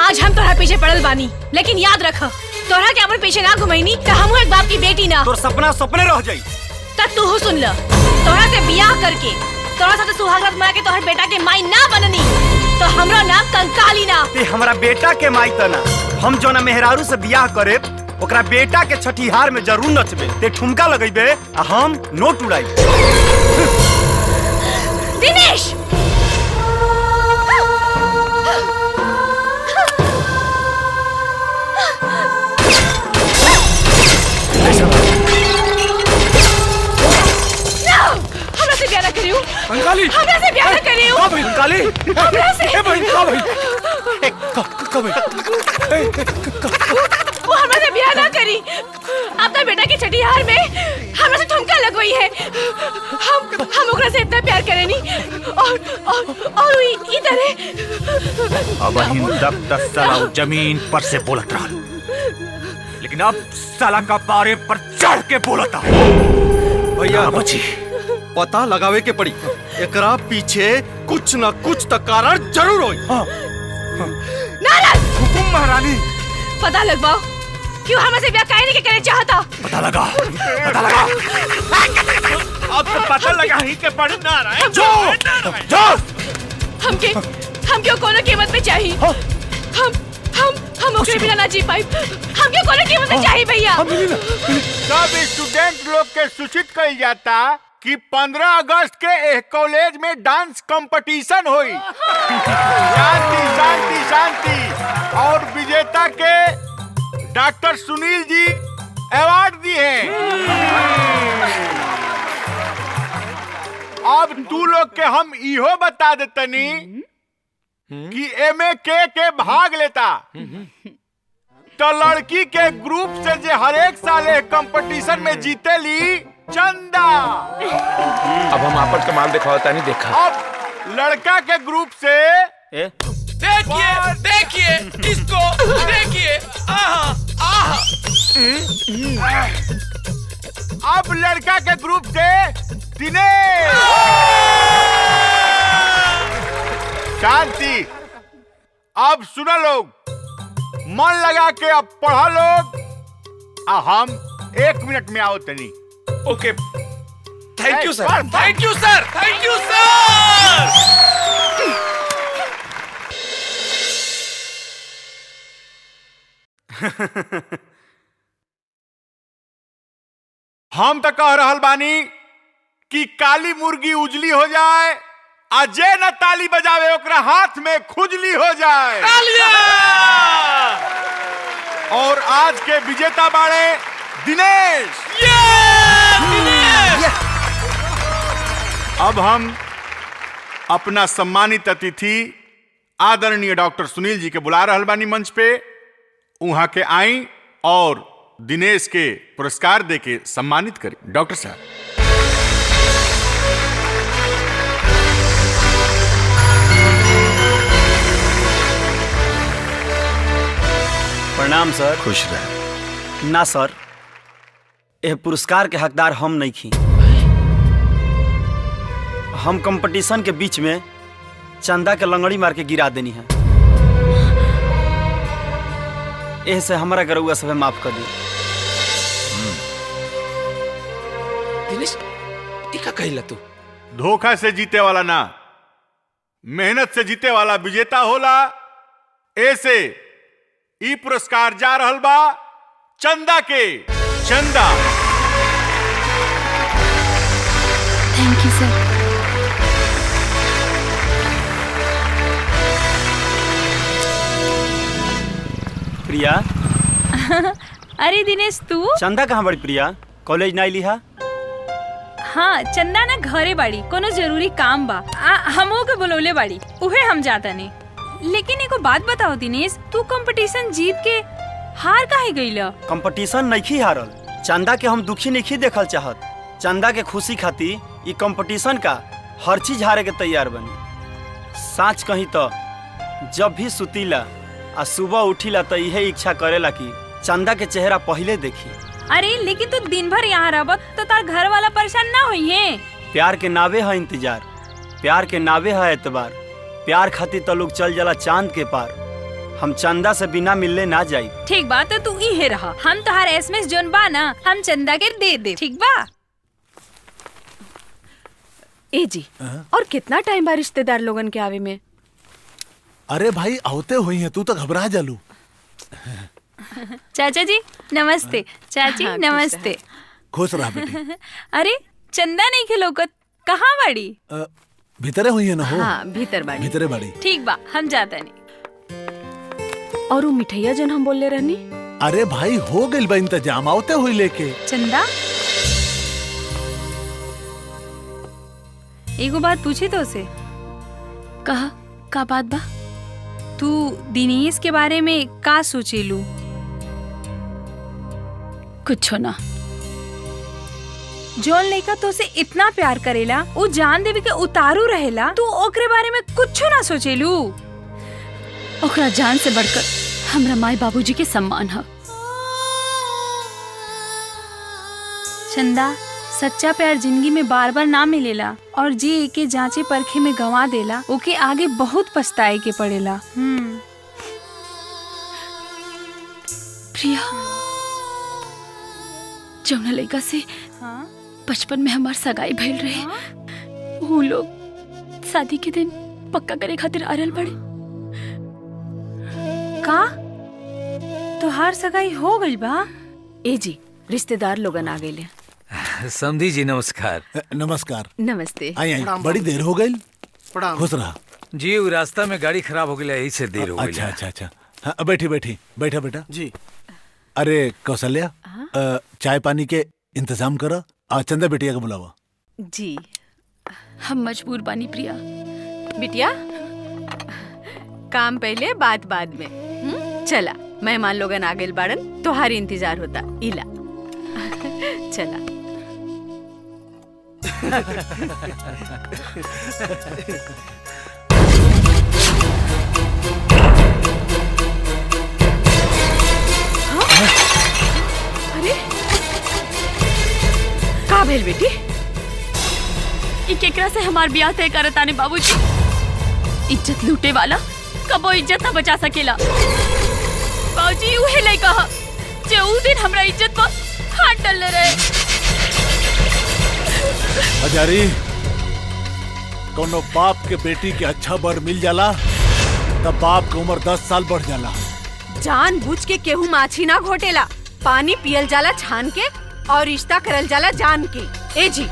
आज हम तोरा पीछे पड़ल बानी, लेकिन याद रख तोरा के अपन पीछे ना घुमैनी तो हम एक बाप की बेटी ना। तोर सपना सपने रह जाई। तब तू हो सुन ल, तोरा से बियाह करके तोरा साथे सुहागरात मना के तोहर बेटा के माई ना बननी तो हमरा नाम कंकाली ना। ते हमरा बेटा के माई तना, हम जोना मेहरारू से बियाह करे ओकरा बेटा के छठिहार में जरूर नचबे। ते ठुमका लगैबे आ हम नोट उड़ाई। दिनेश कंकाली हमरा से प्यार करियो। का भाई कंकाली? हमरा से ए भाई का भाई? वो हमरा से प्यार ना करी। अपना बेटा के छठिहार में हमरा से ठुमका लगवाई है। हम ओकरा से इतना प्यार करेनी और इधर है। अब हिंद तक 10 साल जमीन पर से बोलत रहा, लेकिन अब साला का पारे पर चढ़ के बोलता। भैया बची पता लगावे के पड़ी, एकरा पीछे कुछ न कुछ तो कारण जरूर होई। नाराज हुकुम महारानी। पता लगवाओ क्यों हमसे ब्याह काहे नहीं करना चाहता। पता लगा, पता लगा। अब तो पता लगा ही के पड़ी नारायण। जो हम क्यों कोनो कीमत पे चाहिए। हम ओकरे बिना ना जी पाई। हम क्यों कोनो कीमत पे चाहिए भैया। सब स्टूडेंट लोग के सूचित कइल जाता कि 15 अगस्त के एक कॉलेज में डांस कंपटीशन हुई। शांति शांति शांति। और विजेता के डॉक्टर सुनील जी अवार्ड दिए। अब तू लोग के हम इहो बता देतनी कि एमे के भाग लेता। तो लड़की के ग्रुप से जे हर एक साल कंपटीशन में जीते ली चंदा। अब हम आपन कमाल दिखावता नहीं देखा। अब लड़का के ग्रुप से देखिए देखिए इसको देखिए। अब लड़का के ग्रुप से दिनेश। शांति। अब सुनो लोग, मन लगा के अब पढ़ा लोग। हम 1 मिनट में आओ तनी। Okay thank you sir. Thank you sir. Thank you sir. हम तो कह रहल बानी कि काली मुर्गी उजली हो जाए, अजय न ताली बजावे ओकरा हाथ में खुजली हो जाए। और आज के विजेता बाड़े दिनेश। अब हम अपना सम्मानित अतिथि आदरणीय डॉक्टर सुनील जी के बुला रहल बानी मंच पे। वहां के आई और दिनेश के पुरस्कार देके सम्मानित करी। डॉक्टर साहब। प्रणाम सर। खुश रहे। ना सर, यह पुरस्कार के हकदार हम नहीं थी। हम कंपटीशन के बीच में चंदा के लंगड़ी मार के गिरा देनी है। ऐसे हमारा गरुआ सब माफ कर दी। दिनेश टीका कहिला तू। धोखा से जीते वाला ना, मेहनत से जीते वाला विजेता होला। ऐसे ई पुरस्कार जा रहल बा चंदा के। चंदा। थैंक यू सर। प्रिया। अरे दिनेश तू। चंदा कहाँ बड़ी प्रिया? कॉलेज नहीं लिहा? हाँ चंदा ना घरे बाड़ी, कोनो जरूरी काम बा। हमो के बुलौले बाड़ी, उहे हम जाता नहीं। लेकिन एको बात बताओ दिनेश, तू कंपटीशन जीत के हार काहे गईला? कंपटीशन नहीं हारल, चंदा के हम दुखी नहीं देखल चाहत। चंदा के खुशी खातिर ई कंपटीशन का हर चीज हारे के तैयार बनी। सच कही तो जब भी सुतीला आ सुबह उठीला तो यही इच्छा करेला कि चंदा के चेहरा पहले देखी। अरे लेकिन तू दिन भर यहाँ रहबत तो तार घर वाला परेशान ना होई है। प्यार के नावे है इंतजार, प्यार के नावे है एतबार, प्यार खातिर तो लोग चल जाला चांद के पार। हम चंदा से बिना मिलने ना जाई। ठीक बा तो तू इहे रहा, हम तोहार एसएमएस जोन बा ना हम चंदा के दे दे। ठीक बा। ए जी और कितना टाइम बा रिश्तेदार लोगन के आवे में? अरे भाई आवते हुई है, तू तो घबरा जालू। चाचा जी नमस्ते। चाची हाँ, नमस्ते। खुश रहा बेटी। अरे चंदा नहीं खिलौकत, कहाँ बाड़ी? भीतरे हुई है ना हो? हाँ भीतर बाड़ी। भीतरे बाड़ी। ठीक बा हम जाता नहीं। और वो मिठाइया जन हम बोले रहनी? अरे भाई हो गइल बा इंतजाम, आवते हुई लेके। चंदा एगो बात पूछी तो उसे। कहा का बात बा? तू दिनेश के बारे में का सोचेलू? कुछ ना। जौन लड़का तो से इतना प्यार करेला वो जान देवी के उतारू रहेला, तू ओकरे बारे में कुछ ना सोचेलू? ओकरा जान से बढ़कर हमरा माई बाबूजी के सम्मान है। चंदा सच्चा प्यार जिंदगी में बार बार ना मिलेला और जे एके जांचे परखे में गंवा देला ओके आगे बहुत पछताए के पड़ेला। प्रिया जौना लड़का से बचपन में हमार सगाई भइल रहे, वो लोग शादी के दिन पक्का करे खातिर आरल पड़े। का तोहार सगाई हो गई बा? ए जी रिश्तेदार लोगन आ गए। समधी जी नमस्कार। नमस्कार। नमस्ते। आई आई बड़ी देर हो गई। खुश रहा जी। वो रास्ता में गाड़ी खराब हो गई, यही से देर हो गई। अच्छा अच्छा अच्छा। हाँ, बैठी बैठी बैठा बेटा जी। अरे कौशल्या चाय पानी के इंतजाम करो और चंदा बिटिया को बुलावा। जी हम मजबूर बानी प्रिया। बिटिया काम पहले बात बाद में। चला मेहमान लोगन आ गए बाड़न, तोहारी इंतजार होता। इला चला। अरे का भेल बेटी? ई केकरा से हमार ब्याह तय करत आने बाबूजी। इज्जत लूटे वाला कबो इज्जत ना बचा सकेला। बाबूजी उहे लइका ह जे ऊ दिन हमरा इज्जत पर हाथ डालले रहे। हजारी कोनो बाप के बेटी के अच्छा बर मिल जाला तब बाप की उम्र 10 साल बढ़ जाला। जान बुझ के केहू माछी ना घोटेला, पानी पियल जाला छान के और रिश्ता करल जाला जान के। ए जी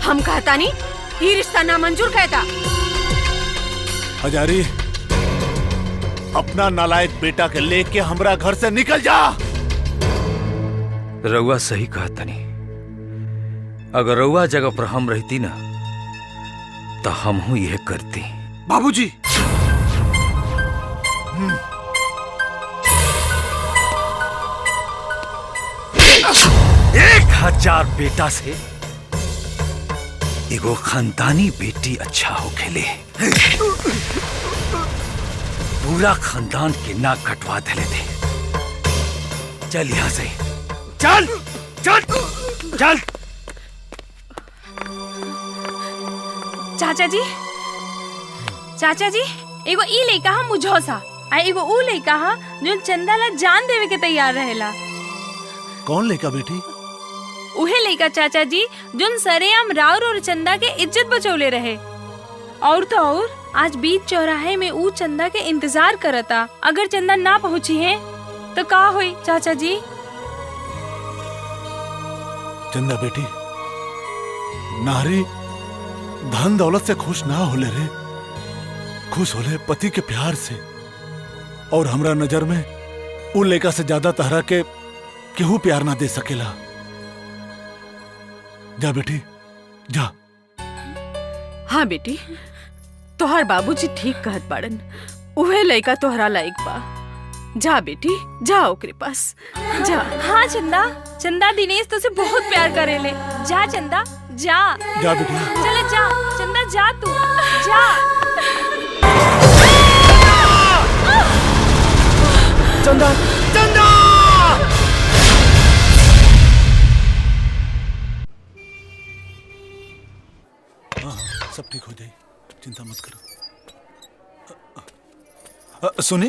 हम कहता नहीं ये रिश्ता नामंजूर कहता। हजारी अपना नालायक बेटा के लेके हमरा घर से निकल जा। रउआ सही कहता नहीं। अगर रउआ जगह पर हम रहती ना तो हम हूं यह करती। बाबूजी 1000 बेटा से एगो खानदानी बेटी अच्छा हो खेले। पूरा खानदान के नाक कटवा देले थे। चल यहाँ से चल चल चल। चाचा जी, चाचा जी एगो ई लइका हा मुझौसा आ एगो ऊ लइका हा जो चंदा ला जान देवे के तैयार रहेला। कौन लइका बेटी? उहे लइका चाचा जी जोन सरेआम राउर और चंदा के इज्जत बचौले रहे। और तो और आज बीच चौराहे में ऊ चंदा के इंतजार करता। अगर चंदा ना पहुंची है तो का होई चाचा जी? चंदा बेटी नारी धन दौलत से खुश ना होले रे, खुश होले पति के प्यार से। और हमरा नजर में उन लड़का से ज्यादा तहरा के केहू प्यार ना दे सकेला। जा बेटी जा। हाँ बेटी तोहर बाबूजी ठीक कहत बाड़न, उहे लइका तोहरा लायक बा। जा बेटी जा ओकरे पास जा। हाँ चंदा, चंदा दिनेश तो से बहुत प्यार करेले। जा चंदा जा। जा बेटी चल जा चंदा जा, तू जा। चंदा चंदा सब ठीक हो जाए, चिंता मत करो। सुने,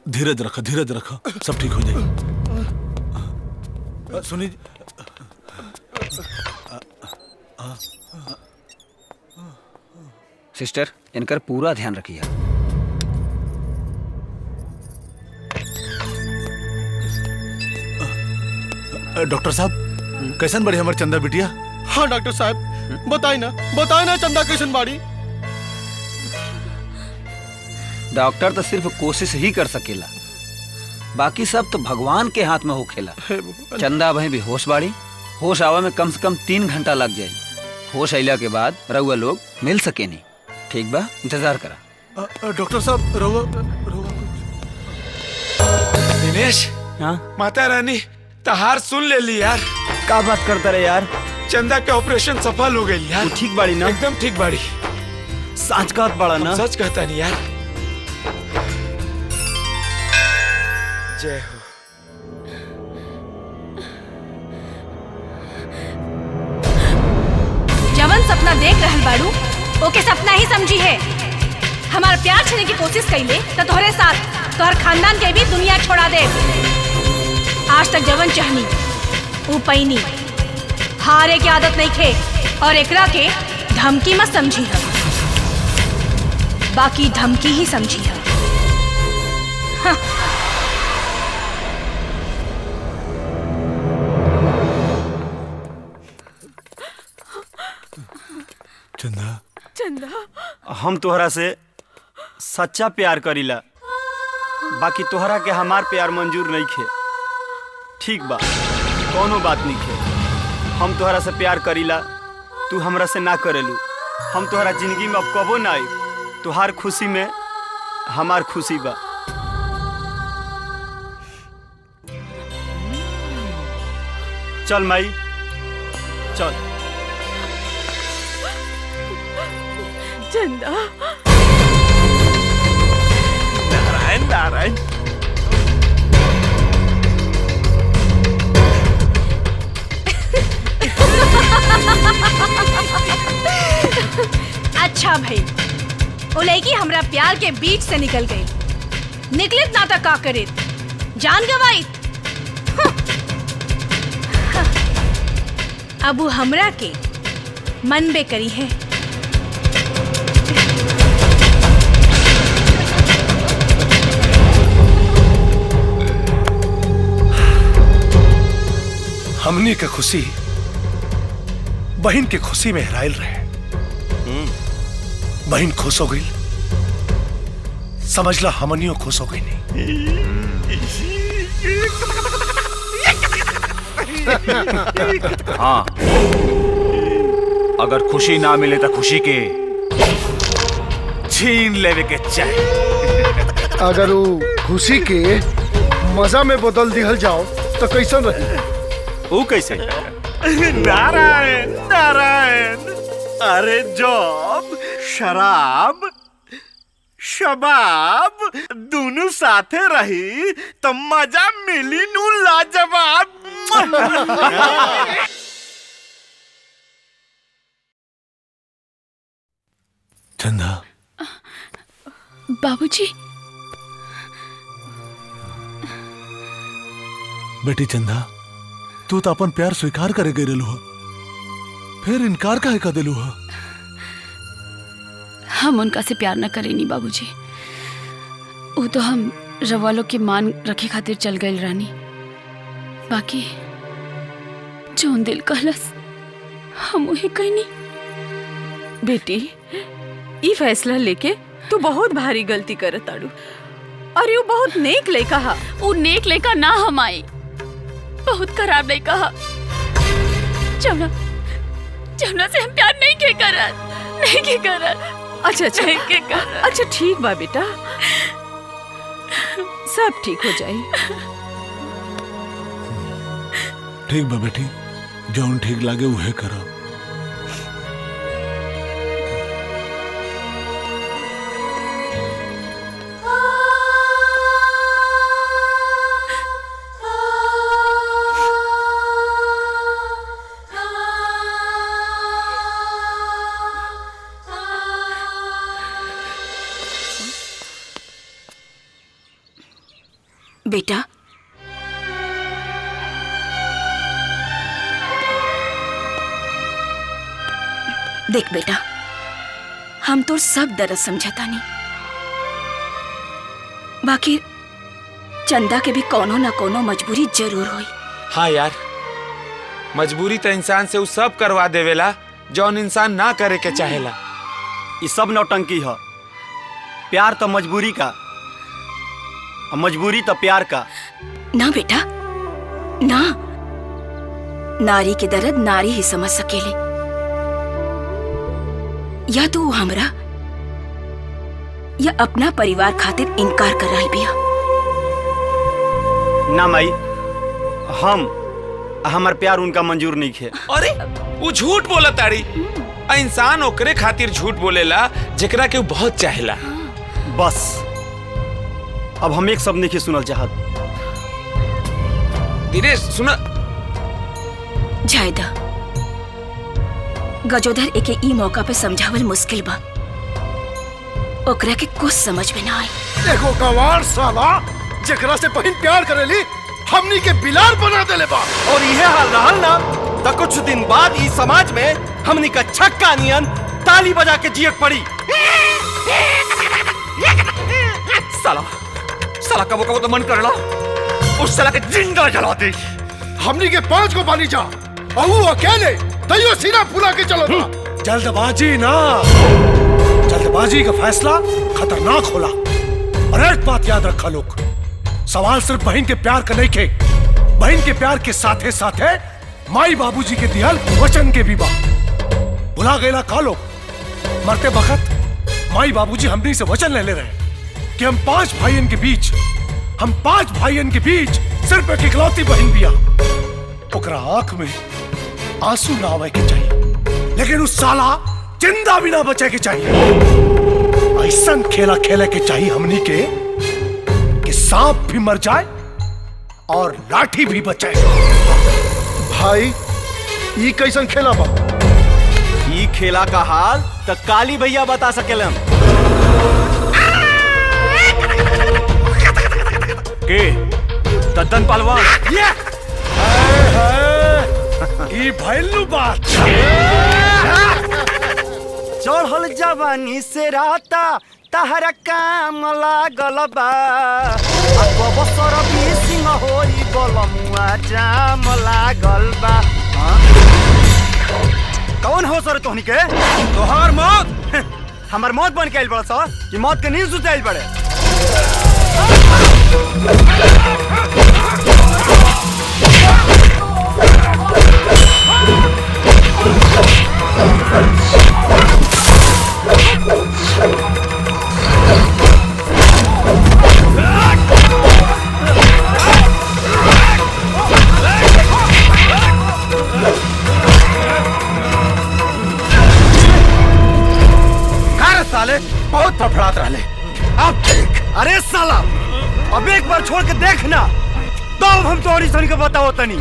धीरज रखो, सब ठीक हो जाए। सुनी, सिस्टर, इनकर पूरा ध्यान रखिए। डॉक्टर साहब, कैसन बड़ी हमारे चंदा बिटिया? हाँ डॉक्टर साहब, बताए ना चंदा कैसन बाड़ी। डॉक्टर तो सिर्फ कोशिश ही कर सकेला, बाकी सब तो भगवान के हाथ में होखेला। चंदा वहीं बेहोश बाड़ी, होश आवा में कम से कम 3 घंटा लग जाए। होश आइला के बाद रउआ लोग मिल सके नहीं। ठीक बा, इंतजार करा। डॉक्टर साहब, रउआ दिनेश, माता रानी तहार सुन ले ली यार। का बात करता रहे यार? चंदा के ऑपरेशन सफल हो गई यार। ठीक बाड़ी ना? एकदम ठीक बाड़ी। सच कहत बड़ा ना? सच कहता नहीं यार। जय हो। जवन सपना देख रहल बाड़ू ओके सपना ही समझी है। हमारा प्यार छीने की कोशिश कैले तो तोहरे साथ तोहर खानदान के भी दुनिया छोड़ा दे। आज तक जवन चाहनी ऊ पैनी, हारे की आदत नहीं खे और एकरा के धमकी मत समझी है, बाकी धमकी ही समझी है। हाँ। चंदा, हम तोहरा से सच्चा प्यार करीला, बाकी तोहरा के हमार प्यार मंजूर नहीं खे। ठीक बा, कोनो बात नहीं खे। हम तोहरा से प्यार करीला, तू हमरा से ना करेलू। हम तोहरा जिंदगी में अब कबो ना आई। तुहार खुशी में हमार खुशी बा। चल माई, चल। चंदा, नारायण नारायण। अच्छा भाई, ओ लड़की हमरा प्यार के बीच से निकल गई। निकलित ना तक का करे, जान गवाई। अब वो हमरा के मन बे करी है। हमनी के खुशी बहन के खुशी में हेराइल रहे। बहन खुश हो गई, समझ ला हमनियों खुश हो गई नहीं। हाँ, अगर खुशी ना मिले तो खुशी के छीन लेवे के चाहिए। अगर वो खुशी के मजा में बदल दिहल जाओ तो कैसन रही? वो कैसे? नारायण नारायण। अरे जब शराब शबाब दोनों साथे रही तो मजा मिली नू लाजवाब। चंदा, बाबूजी। बेटी चंदा, तू तो अपन प्यार स्वीकार करे गई रहलू, फिर इनकार काहे कर दिलू? हम उनका से प्यार न करेनी बाबूजी। वो तो हम रवालों के मान रखे खातिर चल गए रानी, बाकी जोन दिल कहलस हम वही कहनी। बेटी, ई फैसला लेके तू बहुत भारी गलती करत ताड़ू, और ये बहुत नेक लड़का हा। वो नेक लड़का ना हम आई, बहुत खराब लड़का हा। जमुना से हम प्यार नहीं के करत। अच्छा अच्छा ठीक बा बेटा, सब ठीक हो जाए। ठीक बा बेटी, जौन ठीक लागे उहे करो। बेटा, देख बेटा, हम तो सब दर्द समझता नहीं, बाकी चंदा के भी कोनो न कोनो मजबूरी जरूर होई। हाँ यार, मजबूरी तो इंसान से उ सब करवा देवेला जौन इंसान ना करे के चाहेला। ये सब नौटंकी है। प्यार तो मजबूरी का और मजबूरी तो प्यार का। ना बेटा ना, नारी के दर्द नारी ही समझ सकेले। या तो हमरा या अपना परिवार खातिर इनकार कर रही बिया। ना माई, हमार प्यार उनका मंजूर नहीं है। अरे वो झूठ बोला ताड़ी। इंसान ओकरे खातिर झूठ बोलेला जेकरा के बहुत चाहेला। बस अब हम एक शब्द नहीं सुनल चाहत। दिनेश सुन। जायदा गजोधर एके ई मौका पे समझावल मुश्किल बा। ओकरा के कुछ समझ में ना आए। एगो गवार साला जेकरा से बहन प्यार करेली हमनी के बिलार बना देले बा। और यह हाल रहल ना तो कुछ दिन बाद इस समाज में हमनी का छक्का नियन ताली बजा के जियक पड़ी। साला कबो कबो तो मन करला उस साला के जिंदा जला दे। हमनी के 5 को बानी जा और वो अकेले तैयो सीना फुला के चलो था। जल्दबाजी ना, जल्दबाजी का फैसला खतरनाक होला। और एक बात याद रखा लोग, सवाल सिर्फ बहन के प्यार का नहीं के, बहन के प्यार के साथे साथे माई बाबूजी के दियल वचन के भी बा। भुला गएला का लोग, मरते वक्त माई बाबूजी हमनी से वचन ले रहे कि हम 5 भाइयन के बीच सिर्फ एक इकलौती बहन बिया। ओकरा आंख में आंसू ना आवे के चाहिए, लेकिन उस साला जिंदा भी ना बचे के चाहिए। ऐसा खेला खेले के चाहिए हमनी के कि सांप भी मर जाए और लाठी भी बचे। भाई ये कैसन खेला बा? ये खेला का हाल तो काली भैया बता सकेलन। के दद्दन पहलवान ये भैलू बात। चढ़ल जवानी से राता तहरा काम लागल बा। बसर भी सिंह होई बलमुआ जाम लागल बा। कौन हो सर तोहनी के? तोहार मौत हमार मौत बन के आइल बड़ा सर कि मौत के नींद सुते आइल बड़े। साले बहुत फफड़ात रहले। अब देख। अरे साला अब एक बार छोड़ के देखना तो हम तोहरी सन के बताओ तनी।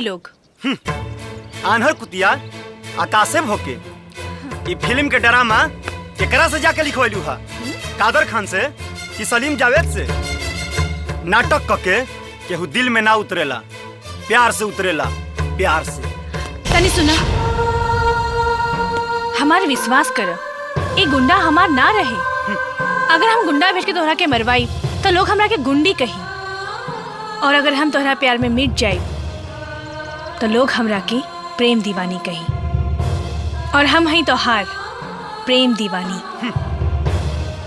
लोग। आन्हर कुतिया आकाशे भोके ई फिल्म के ड्रामा केकरा से जाके लिखवैलू हा? कादर खान से कि सलीम जावेद से? नाटक कके केहू दिल में ना उतरेला, प्यार से उतरेला, प्यार से। तनी सुना, हमारे विश्वास करो, ये गुंडा हमार ना रहे। अगर हम गुंडा भेज के तोहरा के मरवाई तो लोग हमरा के गुंडी कही, और अगर हम तोहरा प्यार में मिट जाए तो लोग हमरा की प्रेम दीवानी कही, और हम हई तोहार प्रेम दीवानी।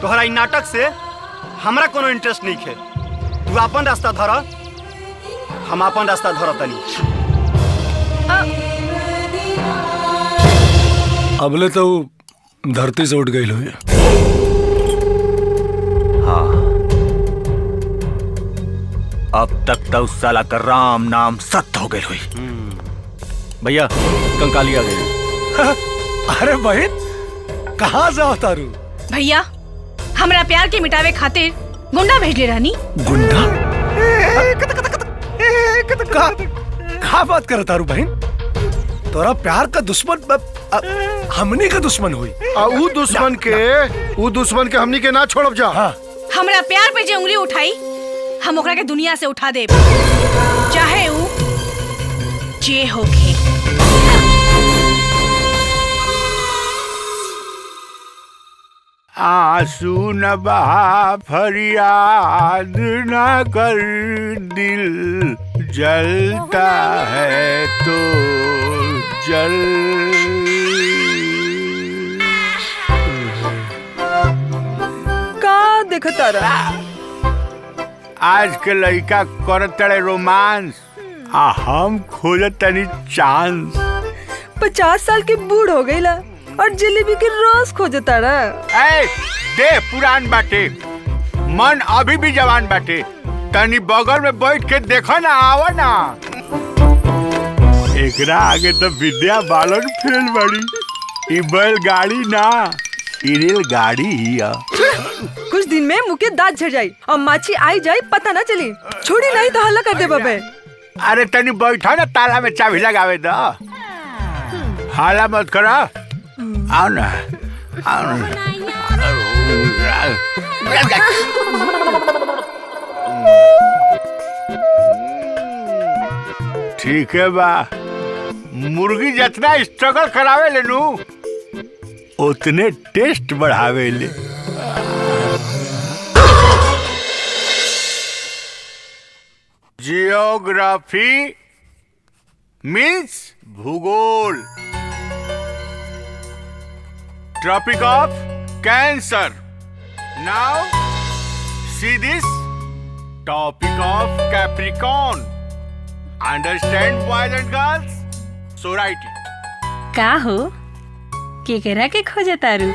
तोहरा ई नाटक से हमरा कोनो इंटरेस्ट नहीं है। तू अपन रास्ता धर, हम अपन रास्ता धर तनी। अबले तो धरती से उठ गई हुई। हाँ, अब तक तो उस साला का राम नाम सत्य हो गई हुई। भैया कंकाली आ गई। अरे बहन, कहाँ जाओ तारू? भैया, हमरा प्यार के मिटावे खातिर गुंडा भेज ले रहनी। गुंडा? का बात कर तारू बहन? तोरा प्यार का दुश्मन हमनी का दुश्मन हुई। ऊ दुश्मन के हमनी के ना छोड़ब जा। हाँ। हमरा प्यार पे जे उंगली उठाई, हम ओकरा के दुनिया से उठा देब, चाहे ऊ जे होखे। आंसू न बहा, फरियाद न कर, दिल जलता है तो जल। का देखता रहा? आज के लड़का करत तड़े रोमांस, आ हम खोजत तनी चांस। 50 साल के बूढ़ हो गईला और जलेबी के रस खोजता रहा। ए, दे पुरान बाटे, मन अभी भी जवान बाटे। तनी बगल में बैठ के देखो ना, आवा ना। एकरा आगे तो विद्या बालन फेल बड़ी। ई बैलगाड़ी ना, ई रेलगाड़ी ही है। कुछ दिन में मुके दांत झड़ जाई और माछी आई जाए पता ना चली। छोड़ी नहीं तो हल्ला कर दे बबे। अरे तनी बैठा ना, ताला में चाबी लगावे दो। हाला मत करा, आओ ना, आओ ना। ठीक है बा, मुर्गी जितना स्ट्रगल करावे ले नू, उतने टेस्ट बढ़ावे ले। जियोग्राफी मीन्स भूगोल। Tropic of cancer. Now see this topic of capricorn. Understand boys and girls? So write it. का हो केकरा के खोजे तारू?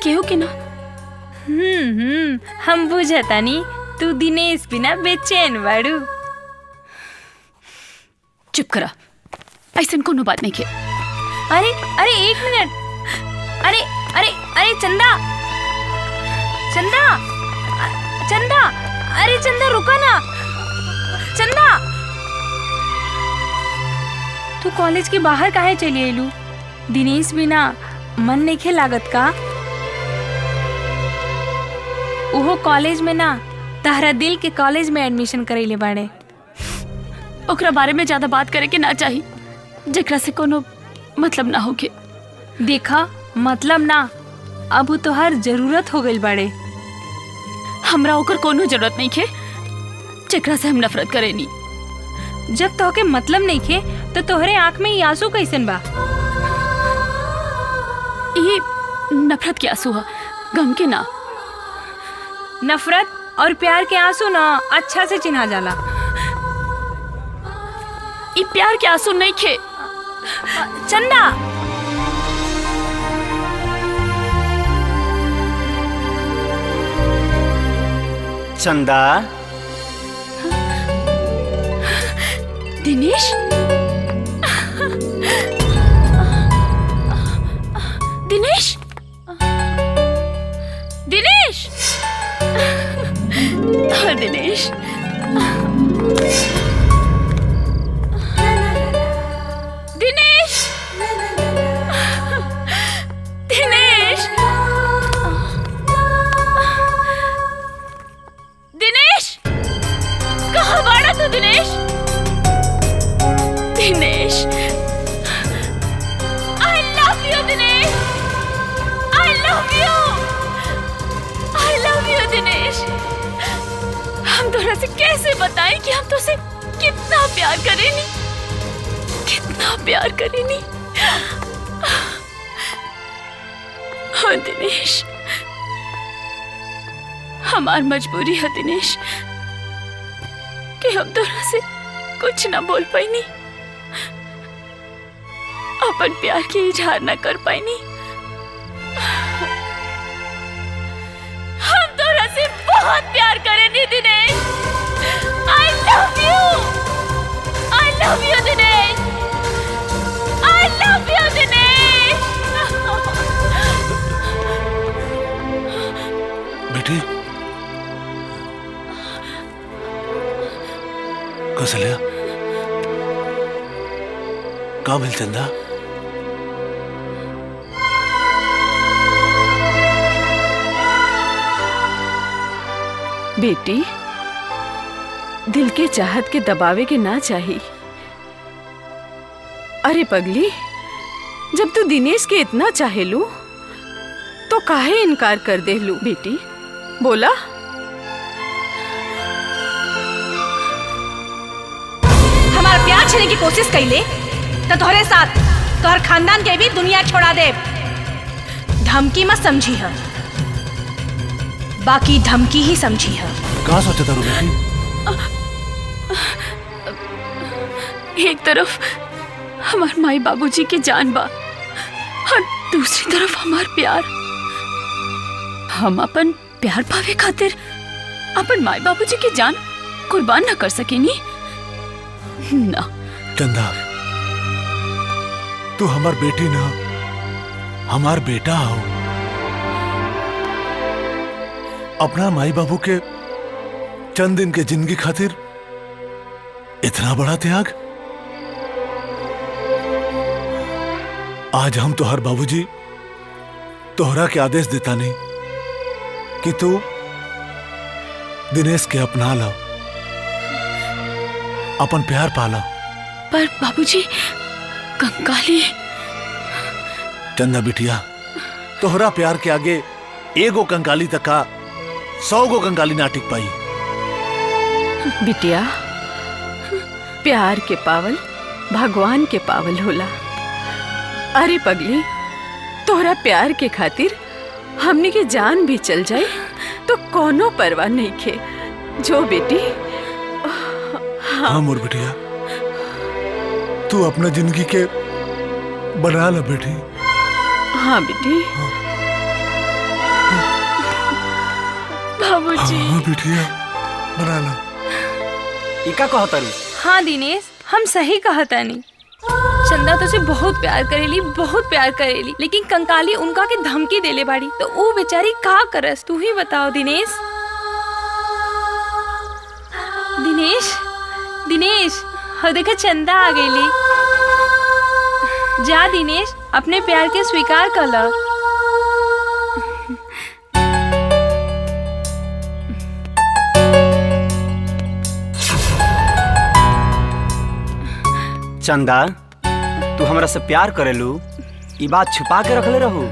केहू के ना। हम बुझतानी तू दिनेश बिना बेचैन बाड़ू। चुप करा, ऐसा कोनो बात नहीं के। अरे अरे एक मिनट, अरे अरे अरे चंदा, चंदा, चंदा, अरे चंदा रुका ना। चंदा, तू कॉलेज के बाहर काहे चली आइलू? दिनेश बिना मन नहीं खे लागत का? ओहो कॉलेज में ना, तहरा दिल के कॉलेज में एडमिशन करैले बाड़े। ओकरा बारे में ज्यादा बात करे के ना चाही, जेकरा से कोनो मतलब ना होके। देखा, मतलब ना, अब तो हर जरूरत हो गई बाड़े। हमरा ओकर कोनो जरूरत नहीं खे, जेकरा से हम नफरत करेनी। जब तोहके मतलब नहीं खे तो तोहरे आंख में ये आंसू कैसन बा? ये नफरत के आंसू है, गम के ना। नफरत और प्यार के आंसू ना अच्छा से चिन्हा जाला। ये प्यार के आंसू नहीं खे। चंदा, चंदा, Dinesh, Dinesh, Dinesh, Dinesh. Dinesh, Dinesh, I love you Dinesh, I love you, I love you Dinesh. हम दोनों से कैसे बताएं कि हम तुझसे कितना प्यार करेंगे, कितना प्यार करेंगे। हाँ दिनेश, हमार मजबूरी है दिनेश कि हम दोनों से कुछ ना बोल पाई नहीं, अपन प्यार की इजहार ना कर पाई नहीं। हम दोनों से बहुत प्यार करेंगे Dinesh. I love you, I love you Dinesh, I love you Dinesh. बेटी कौशल्या, का भेल चंदा? बेटी, दिल के चाहत के दबावे के ना चाहिए। अरे पगली, जब तू दिनेश के इतना चाहेलू तो काहे इनकार कर देलू? बेटी बोला। हमारा प्यार छीने की कोशिश कैले तो तोहरे साथ तोहर खानदान के भी दुनिया छोड़ा दे। धमकी मत समझी है, बाकी धमकी ही समझी है। का सोचा था बेटी? एक तरफ हमार माई बाबूजी के जान बा और दूसरी तरफ हमार प्यार। हम अपन प्यार पावे खातिर अपन माई बाबूजी की जान कुर्बान न कर सकेनी ना। चंदा, तू हमार बेटी ना, हमार बेटा हो। अपना माई बाबू के चंद दिन के जिंदगी खातिर इतना बड़ा त्याग। आज हम तोहर बाबूजी तोहरा के आदेश देता नहीं कि तू दिनेश के अपना लो, अपन प्यार पाला। पर बाबूजी, कंकाली। चंदा बिटिया, तोहरा प्यार के आगे एगो कंकाली तक का 100 गो कंकाली ना टिक पाई। बिटिया, प्यार के पावल भगवान के पावल होला। अरे पगली, तोहरा प्यार के खातिर हमने की जान भी चल जाए तो कोनो परवाह नहीं खे। जो बेटी। हाँ मोर बिटिया, तू अपना जिंदगी के बना ला बेटी। हाँ बेटी। बाबूजी। हाँ बिटिया, बना ला। इका कहता रू? हाँ दिनेश, हम सही कहता नहीं। चंदा तुझे बहुत प्यार करेली, बहुत प्यार करेली, लेकिन कंकाली उनका के धमकी देले बाड़ी तो वो बेचारी का करस? तू ही बताओ दिनेश। दिनेश, दिनेश, हाँ देखा चंदा आ गईली। जा दिनेश, अपने प्यार के स्वीकार कर ला। चंदा, तू हमरा से प्यार करेलू, ई बात छुपा के रखले रहू।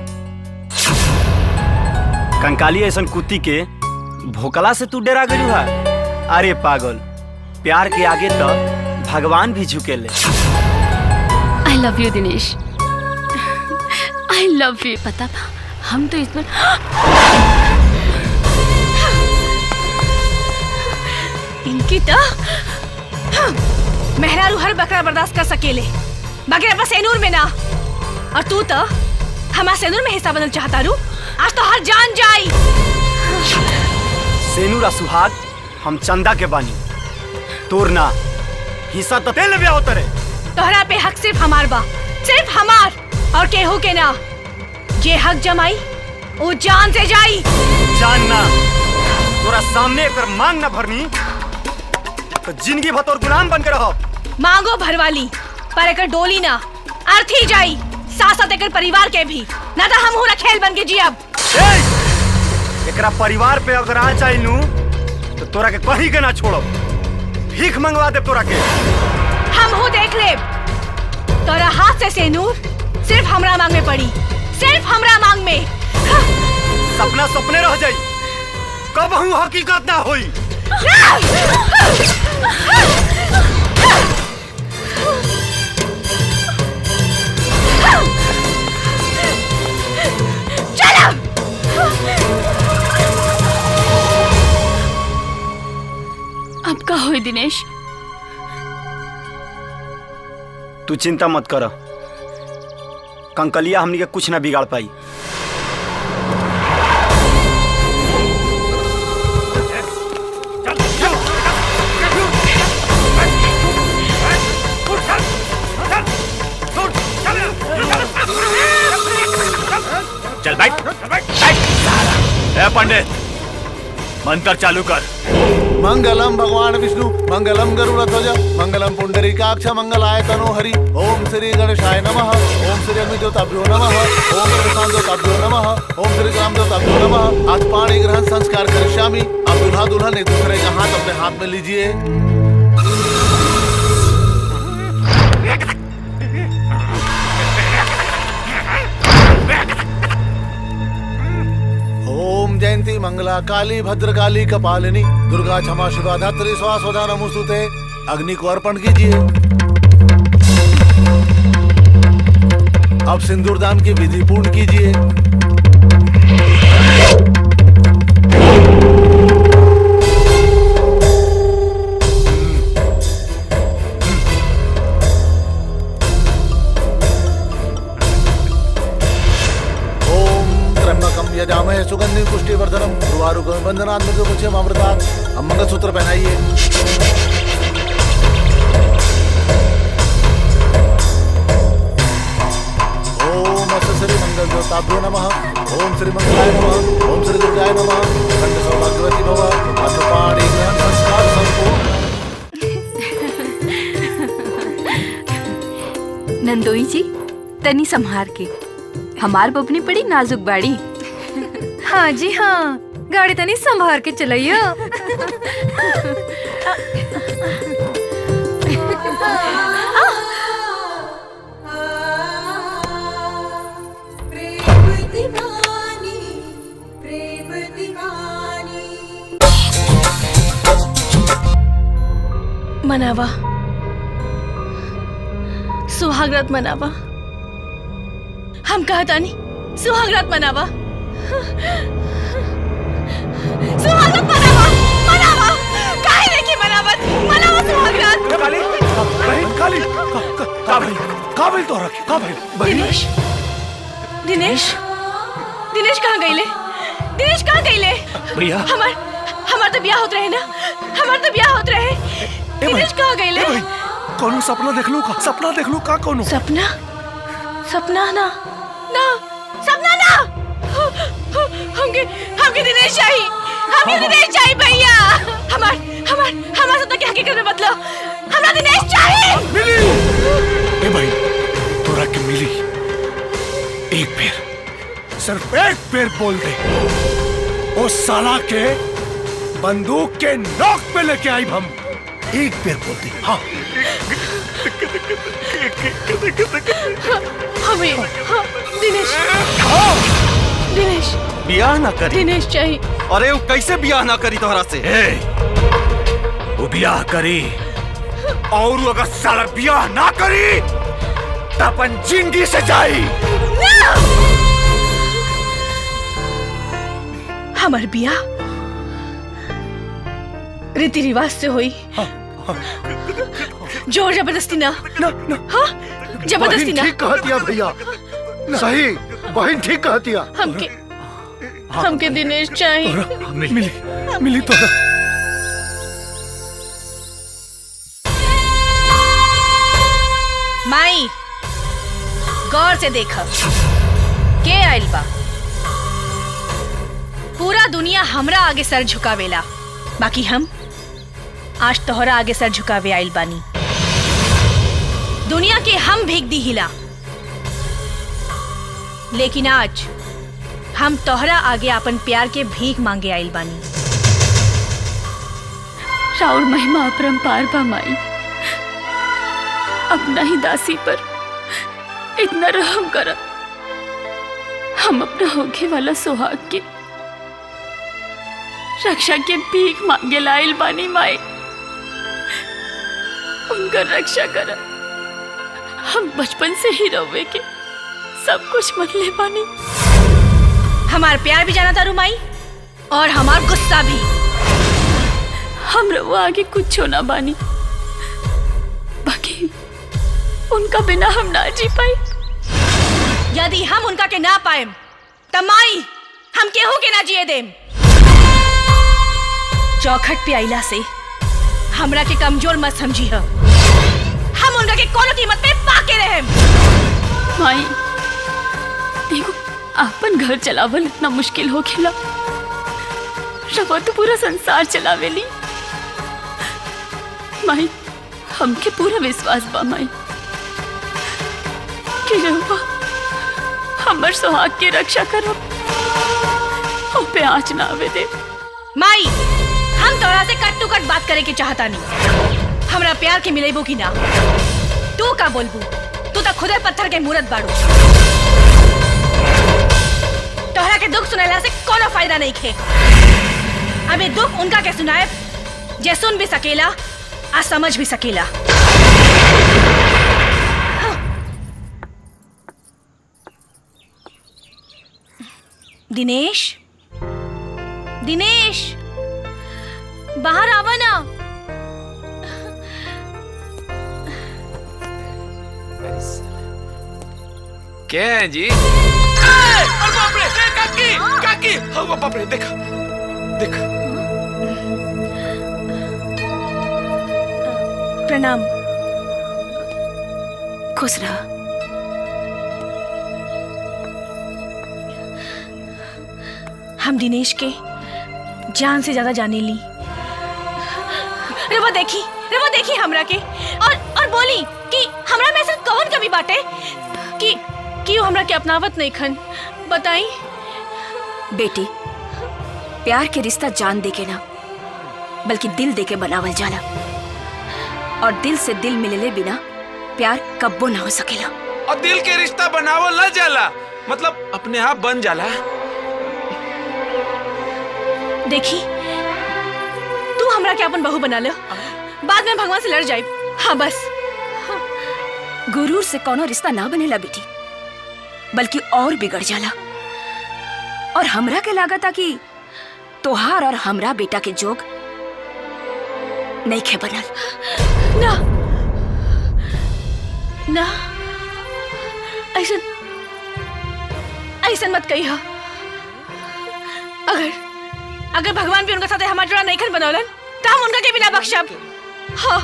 कंकाली ऐसन कुत्ती के भोकला से तू डरा गलू है। अरे पागल, प्यार के आगे तो भगवान भी झुकेले। I love you Dinesh, I love you. पता था हम तो इसमें इनकी तो मेहरारू हर बकरा बर्दाश्त कर सकेले, बगैर अपना सेनूर में ना। और तू तो हमारे सेनूर में हिस्सा बनल चाहता रू। आज तो हर जान जाई। सेनूर सुहाग हम चंदा के बानी, तोर ना। हिस्सा तो तेल भी होता रे। तोहरा पे हक सिर्फ हमार बा, सिर्फ हमार और केहू के ना। जे हक जमाई वो जान से जाई। जान ना, तोरा सामने एक मांग ना भरनी तो जिंदगी भर तोर गुलाम बन के रहो। मांगो भरवाली, पर एक डोली ना अर्थी जाई। साथ साथ एक परिवार के भी ना तो हम हो खेल बन के जी। अब एकरा परिवार पे अगर आ चाहिए तो तोरा के कहीं के ना छोड़ो। भीख मंगवा दे तोरा के। हम हो देख ले तोरा हाथ से सेनूर सिर्फ हमरा मांग में पड़ी, सिर्फ हमरा मांग में। सपना सपने रह जाई, कब हम हकीकत ना होई। चलो। अब का होई दिनेश? तू चिंता मत कर, कंकलिया हमनी के कुछ ना बिगाड़ पाई। चल बैठ। ए पंडित, मंत्र चालू कर। मंगलम भगवान विष्णु, मंगलम गरुड़ध्वज, मंगलम पुंडरीकाक्ष, मंगलाय तनोहरि। ओम श्री गणेशाय नमः, ओम श्री अग्निदेवताभ्यो नमः, ओम श्री देवताभ्यो नमः, ओम श्री ग्रामदेवताभ्यो नमः। आज पाणी ग्रहण संस्कार करिष्यामि। अब दूल्हा दुल्हन एक दूसरे का हाथ अपने हाथ में लीजिए। ओम जयंती मंगला काली भद्रकाली कपालिनी दुर्गा क्षमा शिवा धात्री स्वास्वधा नमोस्तुते। अग्नि को अर्पण कीजिए। अब सिंदूर दान की विधि पूर्ण कीजिए। यजामहे सुगंधि पुष्टिवर्धनम उर्वारुकम बंधनात् मृत्युमुच्यते अमृतात्। अब मंगलसूत्र पहनाइए। ओम श्री मंगल देवताभ्यो नमः, ओम श्री मंगलाय नमः, ओम श्री दुर्गाय नमः। खंड सौभाग्यवती भव। अथ पाणी ग्रहण संस्कार संपूर्ण। नंदोई जी तनी संभार के, हमार बबनी पड़ी नाजुक बाड़ी। हाँ जी हाँ, गाड़ी तनी संभार के चलाइयो। मनावा, सुहागरात मनावा। हम कहता नहीं सुहागरात मनावा। सुहागरात मनावा, मनावा। काहे नहीं की मनावत? मनावा सुहागरात। काली, बहन काली, काबिल तो रखे, काबिल। दिनेश, दिनेश, दिनेश कहाँ गईले? दिनेश कहाँ गईले? भैया, हमार तो ब्याह होत रहे ना, हमार तो ब्याह होत रहे। दिनेश कहाँ गईले? कौनो सपना देख लू का? सपना देख लू का? कौनो सपना? सपना ना, ना, सपना ना। हमके दिनेश चाहिए, हमके दिनेश चाहिए भैया। हमार सपना के हकीकत में बदलो। हमरा दिनेश चाहिए। मिली। ए भाई, तोरा के मिली। एक पेर, सिर्फ एक पेर बोल दे, ओ साला के बंदूक के नोक पे लेके आई हम। एक पेर बोल दे। हाँ। हमें दिनेश, दिनेश बियाह ना करी। दिनेश चाहिए। अरे वो कैसे बियाह ना करी तोहरा से? वो बियाह करी, और वो अगर साला बियाह ना करी तो अपन जिंदगी से जाई। हमार बियाह रीति रिवाज से हुई। जोर जबरदस्ती ना, हाँ जबरदस्ती ना। ठीक कह दिया भैया, सही बहन ठीक कह दिया। हमके दिनेश चाहिए। मिली तो माई गौर से देखा के आइल बा। पूरा दुनिया हमरा आगे सर झुकावेला, बाकी हम आज तोहरा आगे सर झुकावे आइल बानी। दुनिया के हम भीख दी हिला, लेकिन आज हम तोहरा आगे अपन प्यार के भीख मांगे आइल बानी। राउर महिमा अपरंपार बा माई। अपना ही दासी पर इतना रहम कर। हम अपना होके वाला सुहाग के रक्षा के भीख मांगे लाइल बानी माई। उनका रक्षा कर। हम बचपन से ही रवे के सब कुछ मन ले बानी। हमार प्यार भी जाना था रुमाई और हमार गुस्सा भी। हम रवा आगे कुछ ना बानी, बाकी उनका बिना हम ना जी पाए। यदि हम उनका के ना पाए तब माई हम केहू के ना जिए देम। चौखट पे आइला से हमरा के कमजोर मत समझी हो। हम उनका के कोनो कीमत पे पाके रहेम। माई देखो आपन घर चलावल इतना मुश्किल हो खेला, रवा तो पूरा संसार चलावेली। माई हमके पूरा विश्वास बा माई कि रवा हमर सुहाग की रक्षा करब और पे आँच ना आवे दे। माई हम तोरा से कट टू कट बात करे के चाहता नहीं। हमरा प्यार के मिलेबो की ना तू का बोलबू? तू तो खुदे पत्थर के मूरत बाड़ू। तोहरा के दुख सुनाला से कोनो फायदा नहीं खे। अबे दुख उनका के सुनाए जे सुन भी सकेला आ समझ भी सकेला। दिनेश, दिनेश बाहर आवा ना। क्या है जी? अरे बाप रे, काकी काकी, हाँ बाप रे, देखा देखा। प्रणाम। खुश रहा। हम दिनेश के जान से ज्यादा जाने ली। रवा देखी हमरा के और बोली कि हमरा में ऐसा कौन कमी बाटे कि हमरा के अपनावत नहीं खन। बताई बेटी, प्यार के रिश्ता जान दे के ना बल्कि दिल दे के बनावल जाला, और दिल से दिल मिलले बिना प्यार कब्बो ना हो सकेला। और दिल के रिश्ता बनावल ना जाला, मतलब अपने आप बन जाला। देखी तू हमरा के अपन बहू बना ले, बाद में भगवान से लड़ जाए। हाँ बस। गुरूर से कोनो रिश्ता ना बनेला बेटी, बल्कि और बिगड़ जाला। और हमरा के लागता कि तोहार और हमरा बेटा के जोग नहीं खे बनल। ना ना ऐसा मत कही। हा अगर भगवान भी उनका साथ हमारा जोड़ा नहीं खन बनौलन तो हम उनका के बिना बख्शब। हाँ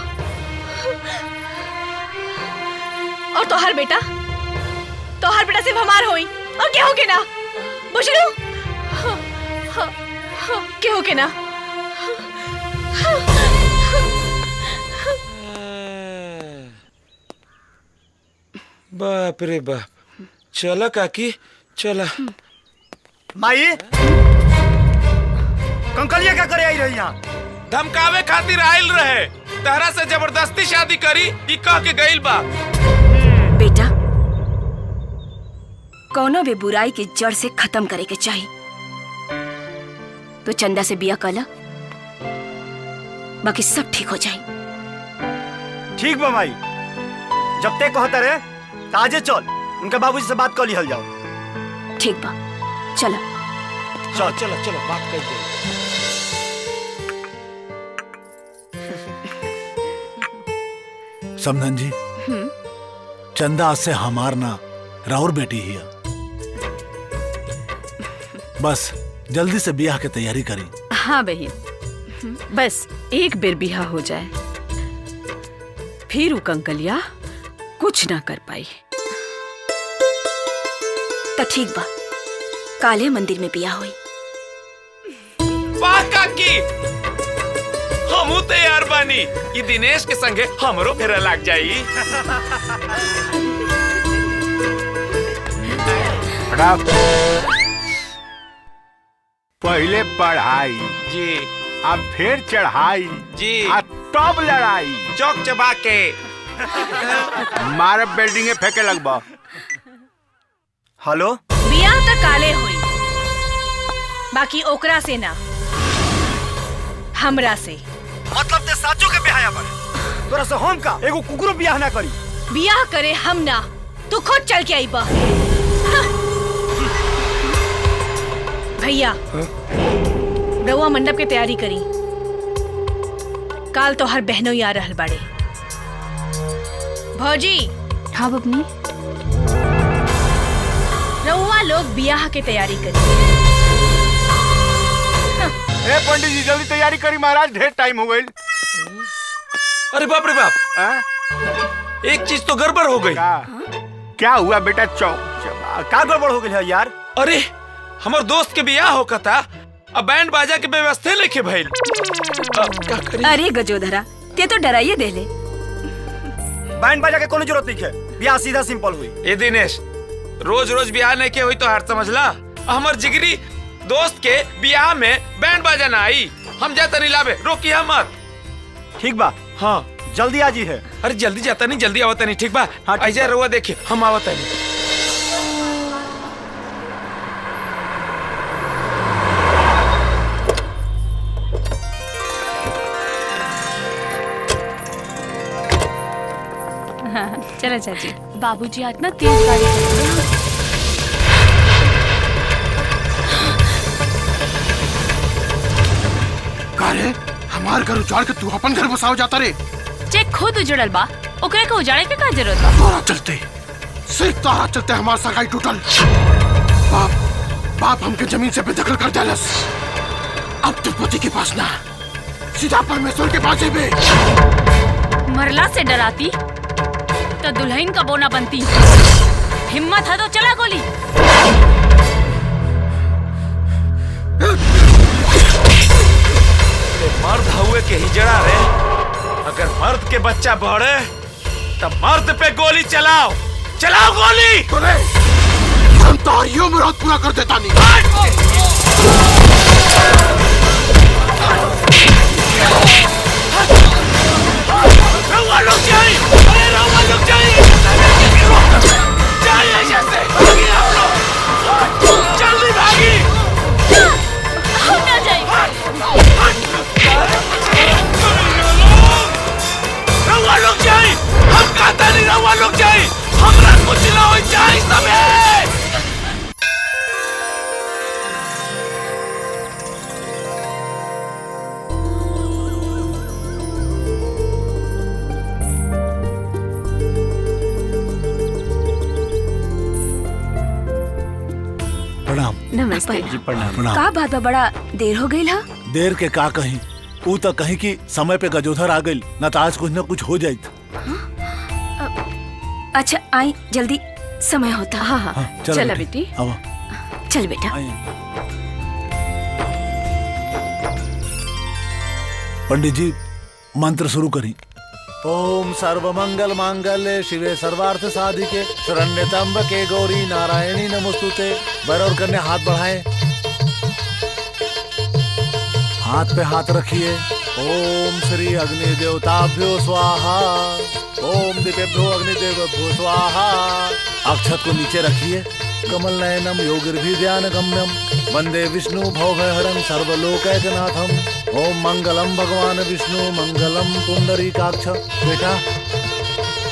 और तोहर बेटा सिर्फ हमार होई और केहू के ना। बुझलू? हाँ, हाँ, हाँ, केहू के ना। बाप रे बाप। चला काकी चला। माई कंकलिया क्या करे आई रही यहाँ? धमकावे खातिर आयल रहे। तहरा से जबरदस्ती शादी करी ई कह के गइल बा। बेटा, कोनो भी बुराई की जड़ से खत्म करे के चाहिए। तो चंदा से बिया कला, बाकी सब ठीक हो जाए। ठीक बा माई, जब तक कहता रहे ताजे चल, उनके बाबूजी से बात कर लिहल जाओ। ठीक बा, चला। चलो चलो चलो बात कर दे। समधन जी, चंदा आज से हमार ना राउर बेटी ही है। बस जल्दी से ब्याह की तैयारी करी। हाँ बहन, बस एक बेर बिहा हो जाए, फिर कंकलिया कुछ ना कर पाई। तो ठीक बा, काले मंदिर में बिया हुई। वाह काकी, हमू तैयार बानी। ये दिनेश के संगे हमरो फेरा लग जाई। पहले पढ़ाई जी, अब फिर चढ़ाई जी तब लड़ाई चौक चबा के मारे बिल्डिंगे फेंके लगभग। हेलो बियाह तक काले हुई, बाकी ओकरा से ना, हमरा से। मतलब ते साचो के बियाह पर तोरा से हम का एगो कुकुरो बियाह ना करी। बियाह करे हम ना, तू खुद चल के आई बा। भैया रउआ मंडप के तैयारी करी, काल तो हर बहनों ही आ रहल बाड़े। भौजी। हाँ बबनी। रउआ लोग बियाह के तैयारी करी। ए पंडित जी जल्दी तैयारी करी महाराज, ढेर टाइम हो गई। अरे बाप रे बाप, एक चीज तो गड़बड़ हो गई। क्या हुआ बेटा? का गड़बड़ हो गई है यार? अरे हमार दोस्त के बियाह होका था, अब बैंड बाजा के व्यवस्था लेके भइल। अरे गजोधरा, ते तो डराइए देले। बैंड बाजा के कोनो जरूरत नहीं है, बियाह सीधा सिंपल हुई। ए दिनेश, रोज रोज बियाह नहीं के हुई तो हर समझला। हमार जिगरी दोस्त के बियाह में बैंड बाजा ना आई, हम जाता नहीं लावे, रोकी हम मत। ठीक बा। हाँ जल्दी आजी है। अरे जल्दी जाता नहीं, जल्दी आवता नहीं। ठीक बा, ऐसे रुआ देखिए, हम आवता नहीं। चलो चाची। बाबूजी आज ना तेज गाड़ी चला रहे हैं। कारे हमार घर उजाड़ के तू अपन घर बसाओ जाता रे। जे खुद उजड़ल बा, ओकरे के उजाड़े के का जरूरत बा? तारा चलते, सिर्फ तारा चलते हमार सगाई टूटल। बाप हमके जमीन से बेदखल कर देलस। अब तो पति के पास ना, सीधा परमेश्वर के पास जेबे। मरला से डराती तो दुल्हन का बोना बनती। हिम्मत है तो चला गोली। मर्द हुए के हिजड़ा रे, अगर मर्द के बच्चा बढ़े तब मर्द पे गोली चलाओ, चलाओ गोली। हम तारियों में रात पूरा कर देता नहीं। रउआ लोग जाइए, अरे रउआ लोग जाइए, जाइए जैसे भागी आप लोग, जल्दी भागी। हम ना जाइए। रउआ लोग जाइए, हम कहता नहीं रउआ लोग जाइए, हमरा कुछ ना हो जाए सबे। प्रणाम। नमस्ते जी प्रणाम। का बात बा, बड़ा देर हो गई हा? देर के का कहीं, ऊ तो कहीं कि समय पे गजोधर आ गई, न तो आज कुछ न कुछ हो जाये। अच्छा आई, जल्दी समय होता। हाँ हाँ, चला बेटी। चल बेटा। पंडित जी मंत्र शुरू करी। ओम सर्वमंगल मांगल्ये शिवे सर्वार्थ साधिके शरण्य त्र्यंबके गौरी नारायणी नमोस्तुते। बर और कन्या हाथ बढ़ाएं, हाथ पे हाथ रखिए। ओम श्री अग्नि देवताभ्यो स्वाहा, ओम दिव्यभ्यो अग्निदेवभ्यो स्वाहा। अक्षत को नीचे रखिए। कमल नयनम योगिर्भिध्यान गम्यम वंदे विष्णु भवभयहरं सर्वलोकैकनाथम। ओम मंगलम भगवान विष्णु मंगलम पुंडरीकाक्ष। बेटा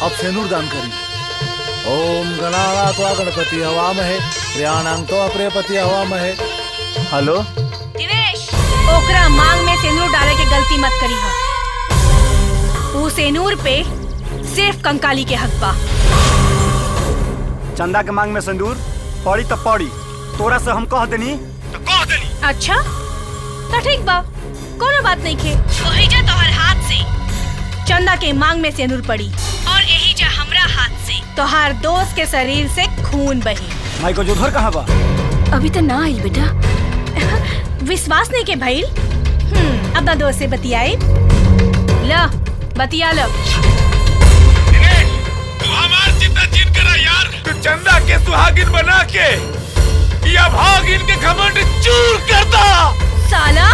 अब सेनुर दान करी। ओम गणानात्वा गणपति हवामहे प्रियाणां तो अप्रियपति हवामहे। हेलो दिनेश, ओकरा मांग में सेनूर डाले के गलती मत करी हा। वो सेनूर पे सिर्फ कंकाली के हक बा। चंदा के मांग में सिंदूर पड़ी तो पड़ी, तोरा से हम कह देनी तो कह देनी। अच्छा तो ठीक बा, कोनो बात नहीं खे। ओहिजा तोहर हाथ से चंदा के मांग में सेनूर पड़ी और एहिजा हमरा हाथ से तोहर दोस्त के शरीर से खून बही। माई को जोधर कहाँ बा? अभी तो ना आई बेटा। विश्वास नहीं के भइल? अपना दोस्त से बतियाए। ला बतिया लो। तू हमार जितना जिन करा यार, तू चंदा के सुहागिन बना के या भागिन के घमंड चूर कर दा। साला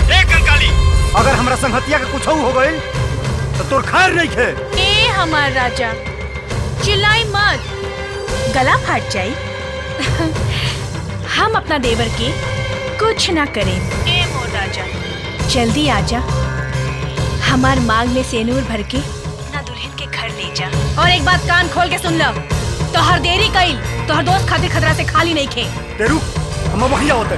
ए कंकाली, अगर हमरा संगतिया के कुछ हो गइल तो तोर खैर नहीं खे। ए हमार राजा, चिल्लाई मत, गला फाट जाई। हम अपना देवर के कुछ ना करें। ए मोर राजा, जल्दी आजा, हमार मांग में सेनूर भर के ना दुल्हन के घर ले जा। और एक बात कान खोल के सुन लो, तो हर देरी कइल तो हर दोस्त खातिर खतरा से खाली नहीं खे। तेरू हम वही आवत है।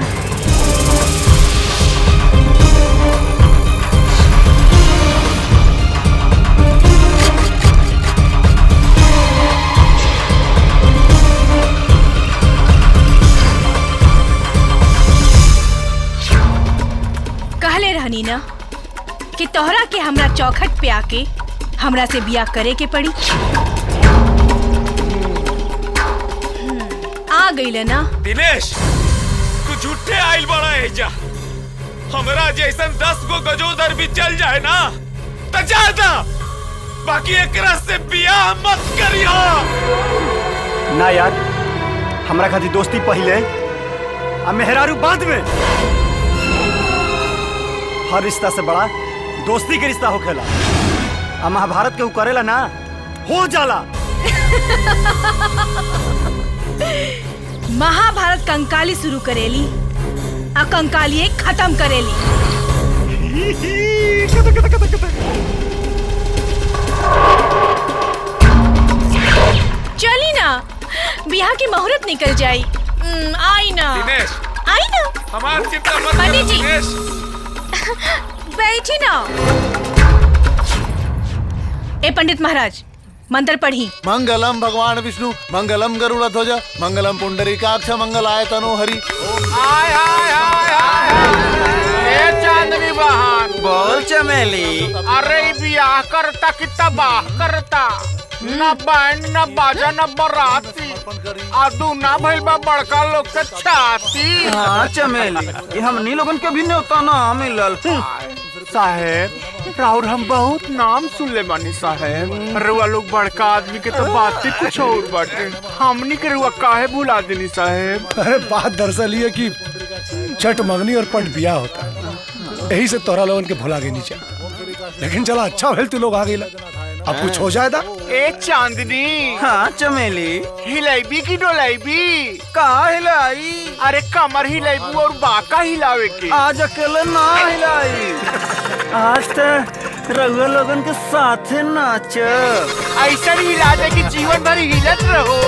कहले रहनी ना कि तोहरा के हमरा चौखट पे आके हमरा से बियाह करे के पड़ी। आ गई ना दिनेश, तू झूठे आइल बड़ा एजा। हमरा जैसन 10 गो गजोदर भी चल जाए ना तो जाता, बाकी एकरा से बियाह मत करियो। ना यार, हमरा खातिर दोस्ती पहले आ मेहरारू बाद में। हर रिश्ता से बड़ा दोस्ती के रिश्ता होखेला। आ महाभारत के उ करेला ना हो जाला। महाभारत कंकाली शुरू करेली आ कंकाली खत्म करेली। चली ना, बियाह की मुहूर्त निकल जाई। आई ना दिनेश, आई ना, हमार चिंता मत पंडित करो जी। दिनेश। बैठी ना। ए पंडित महाराज, मंत्र पढ़ी। मंगलम भगवान विष्णु, मंगलम गरुड़ध्वज, मंगलम पुंडरीकाक्ष, मंगलाय तनो हरि। आय आय आय आय ए चांदनी बहन, बोल चमेली। अरे बियाह करता कि तबाह करता, न बैंड न बाजा न बराती, आदू ना भइल बा बड़का लोग के छाती। हाँ चमेली, ये हमनी लोगन के भी न्योता ना मिलल। साहेब राउर हम बहुत नाम सुन ले बानी साहेब। रुआ लोग बड़का आदमी के तो बात ही कुछ और बाटे, हमनी के रुआ काहे भुला देनी साहेब। अरे बात दरअसल ये कि छठ मंगनी और पट बिया होता, यही से तोरा लोगन के भुला गई नीचे। लेकिन चला अच्छा भेल तू लोग आ गई, अब कुछ हो जाएगा। ए चांदनी। हाँ चमेली। हिलाईबी की डोलाईबी? का हिलाई? अरे कमर हिलाईबू और बाका हिलावे के। आज अकेले ना हिलाई, आज तो रघुआ लोगन के साथे नाच। ऐसा हिला दे कि जीवन भर हिलत रहो।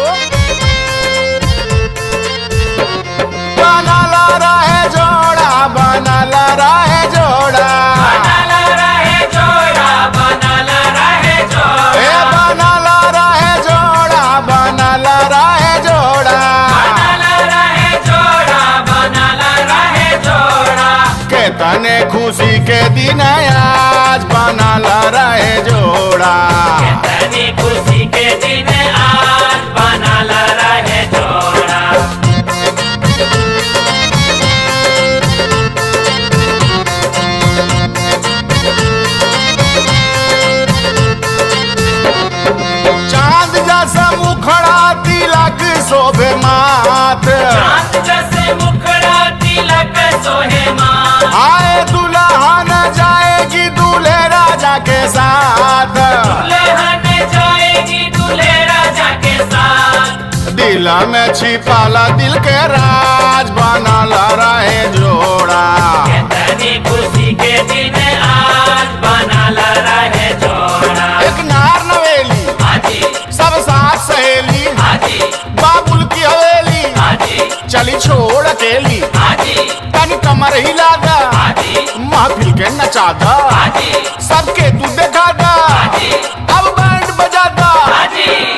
बनाला रहे जोड़ा, बनाला रहे जोड़ा, बनाला रहे जोड़ा, बनाला रहे जोड़ा, ए बनाला रहे जोड़ा, बनाला रहे जोड़ा, बनाला रहे जोड़ा, बनाला रहे जोड़ा। के तने खुशी के दिन आज बनाला रहे जोड़ा, तनी खुशी के दिन आज बनाला रहे जोड़ा। चांद जैसा मुखड़ा तिलक शोभे माथ, चांद जैसे मुखड़ा तिलक सोहे माथ, आए दुल्हन जाएगी दूल्हे राजा के साथ, दुल्हन जाएगी दूल्हे राजा के साथ। दिल में छिपाला दिल के राज बनाला रहे जोड़ा, तनी खुशी के दिन आज बनाला रहे जोड़ा। एक नार नवेली सब साथ सहेली, बाबुल की हवेली चली छोड़ अकेली, तनी कमर हिला दा, महफिल के नचा दा, सबके तू देखा दा, अब बैंड बजा दा,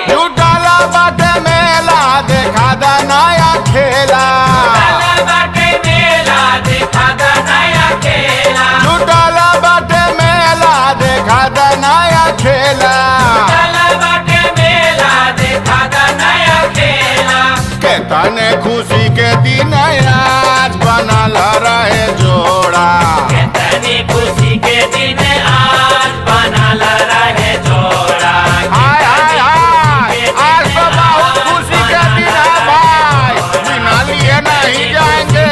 झूठाला बाटे मेला देखा दा नया खेला, झूठाला बाटे मेला देखा दा नया खेला, के तने खुशी के दिन आज बनाला रहे जोड़ा, तनी खुशी के दिन आज बनाला रहे जोड़ा। हाय हाय हाय, आज तो बहुत खुशी के दिन है भाई, बिना लिए नहीं जाएंगे।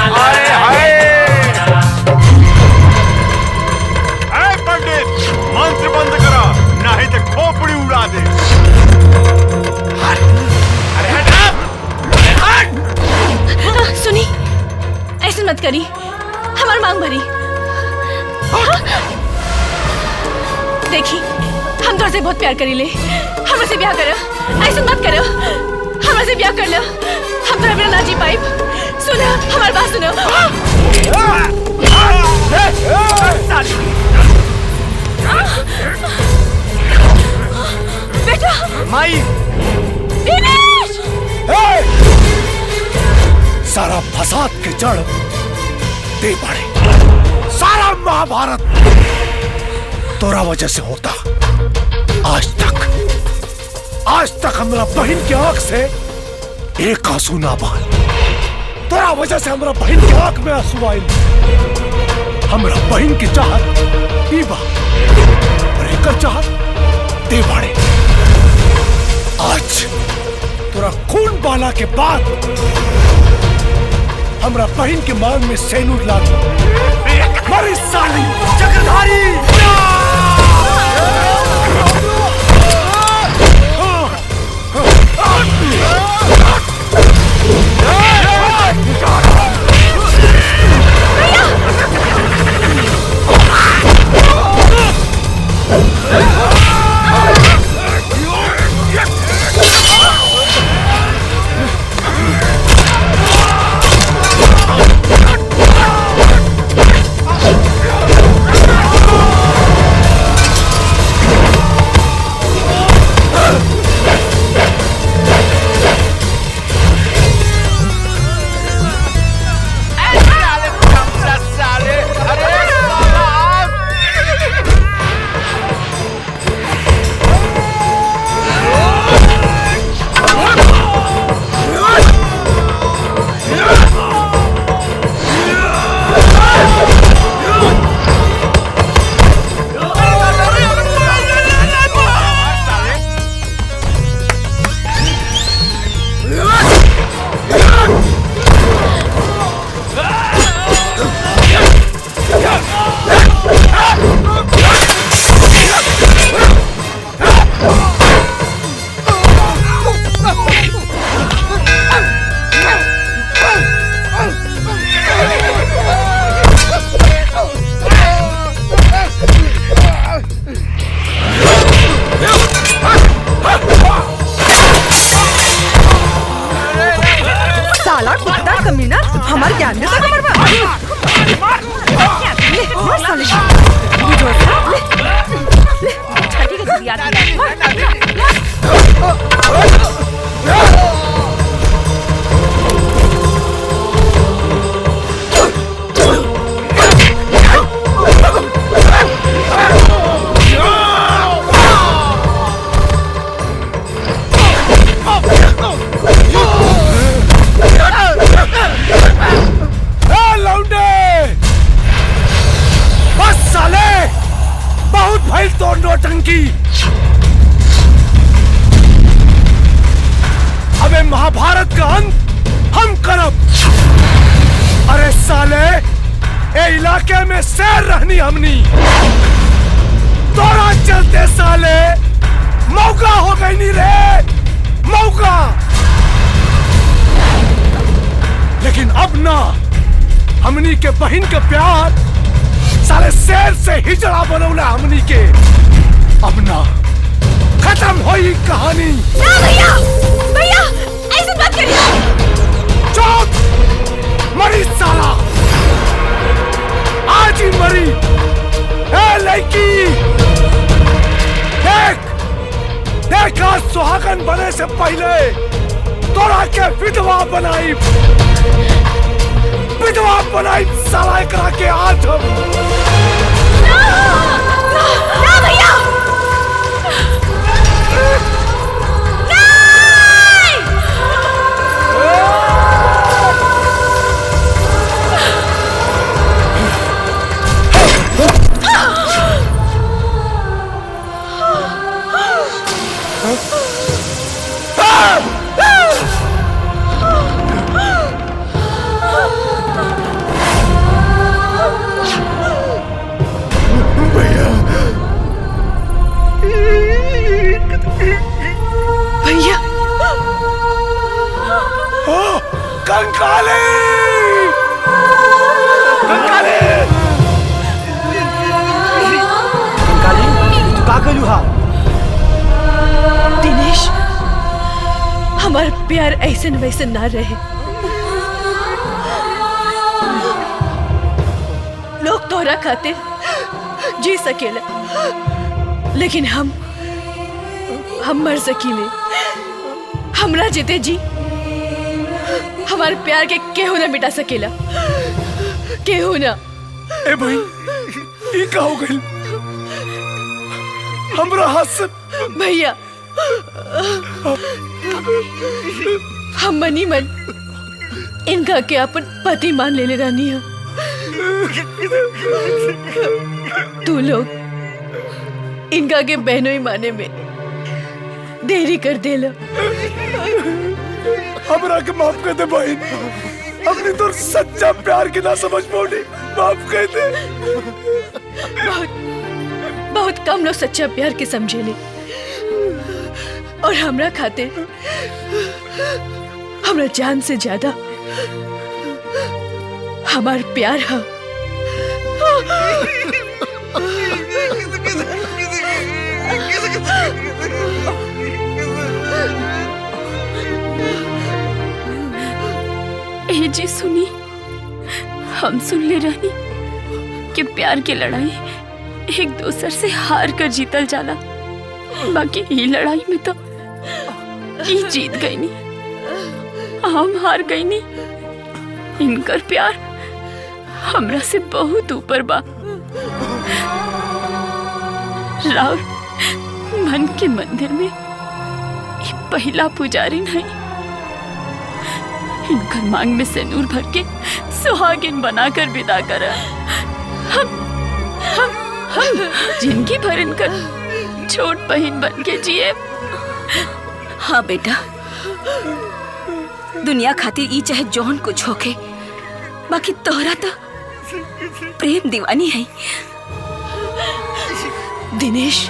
हाय हाय देखी हम तोर से बहुत प्यार करी ले, हमरा से ब्याह करो, ऐसा मत करो, हमरा से ब्याह कर लो, हम तोरा बिना ना जी पाइब। सुनो हमारी बात सुनो। बेटा माई दिनेश, सारा फसाद के जड़ दे पड़े, सारा महाभारत तोरा वजह से होता। आज तक हमरा बहन के आंख से एक आंसू ना बहा। तोरा वजह से हमरा बहन के आंख में आंसू आए। हमरा बहन की चाहत ई बा और एक चाहत दे बाड़े। आज तोरा खून बाला के बाद हमरा बहन के मांग में सेनूर लागी। मरी साली चक्रधारी। महाभारत का अंत हम करब। अरे साले ए इलाके में शेर रहनी हमनी, तोरा चलते साले मौका हो गई नी रे, मौका। लेकिन अब ना, हमनी के बहन के प्यार साले शेर से हिजड़ा बनौला हमनी के। अब ना खत्म होई कहानी। ना भैया, भैया ऐसे मत करिए। चुप, मरी साला, आज ही मरी। ए लड़की, देख देख, आज सुहागन बने से पहले तोरा के विधवा बनाई, विधवा बनाई साला करा के आज हम। ना भैया, भैया कंकाली, कंकाली। प्यार ऐसन वैसन ना रहे। लोग तोहरा खातिर जी सकेला, लेकिन हम मर सकीले। हमरा जीते जी हमारे प्यार के केहू ना मिटा सकेला, केहू ना। ए भाई ये का हो गइल? हमरा हाथ से भैया हम मनी मन इनका के अपन पति मान ले रानी है। तू लोग इनका के बहनों ही माने में देरी कर देला। हमरा के माफ कर दे भाई, अपनी तो सच्चा प्यार की ना समझ पौड़ी, माफ कर दे। बहुत कम लोग सच्चा प्यार के समझेले, और हमरा खातिर हमरा जान से ज्यादा हमार प्यार है। ए जी सुनी, हम सुन ले रानी कि प्यार की लड़ाई एक दूसर से हार कर जीतल जाला, बाकी ये लड़ाई में तो ये जीत गई नी, हम हार गई नी। इनकर प्यार हमरा से बहुत ऊपर बा। राउर मन के मंदिर में ये पहला पुजारी नहीं, इनकर मांग में सिंदूर भर के सुहागिन बनाकर विदा करा। हम जिंदगी भर इनकर छोट बहन बन के जिए। हाँ बेटा, दुनिया खातिर ई चाहे जौन कुछ होके, बाकी तोहरा तो प्रेम दीवानी है। दिनेश,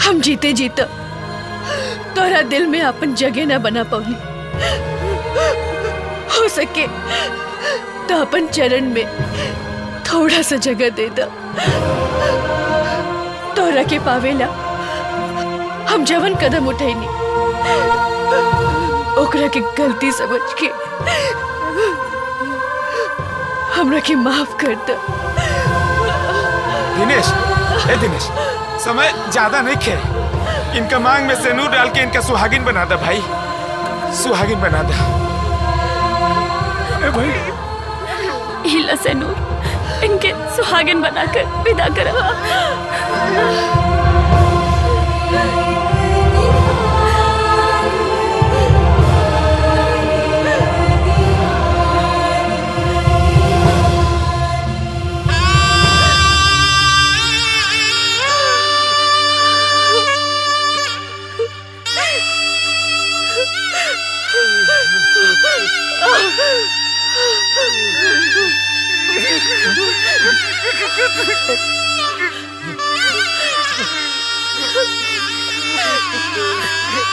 हम जीते जीते तोहरा दिल में अपन जगह ना बना पाऊनी। हो सके तो अपन चरण में थोड़ा सा जगह दे दो। तोहरा के पावेला हम जवन कदम उठैनी, ओकरा के गलती समझ के हमरा के माफ कर दो। दिनेश, ए दिनेश, समय ज्यादा नहीं खे। इनका मांग में सिंदूर डाल के इनका सुहागिन बना दे भाई, सुहागिन बना दे। ए भाई हिला सिंदूर इनके सुहागिन बनाकर विदा करा।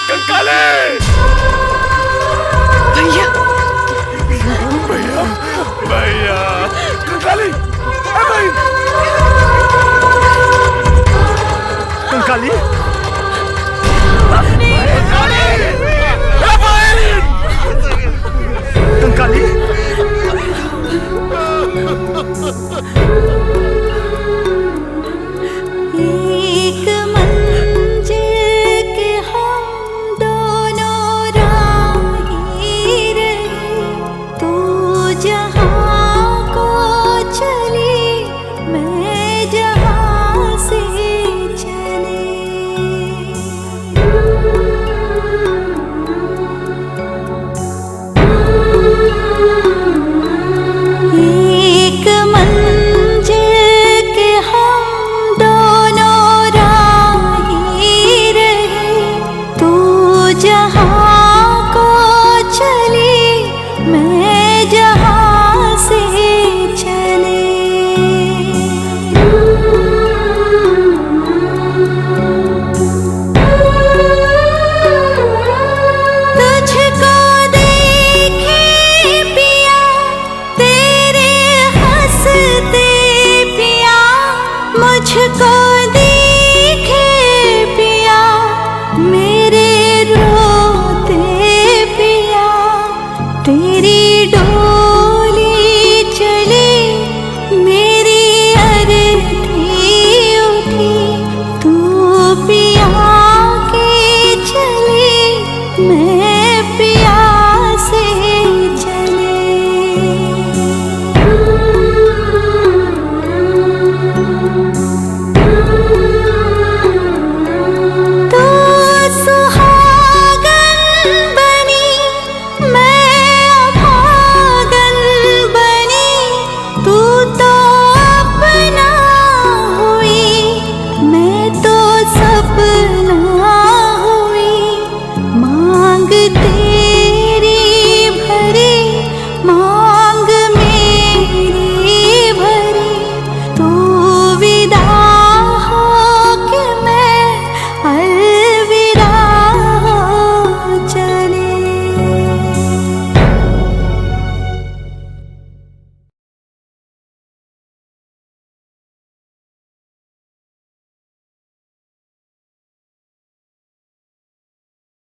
कंकाले! भैया, भैया, भैया, कंकाली! ए भाई! कंकाली! कंकाली! एक मंजिल के हम दोनों राही रहे, तू जहाँ को चली मैं जहाँ से चली। एक मंजिल के हम दोनों राही रहे, तू जहाँ को चली मैं जहाँ से चली। तुझको देखे पिया तेरे हंसते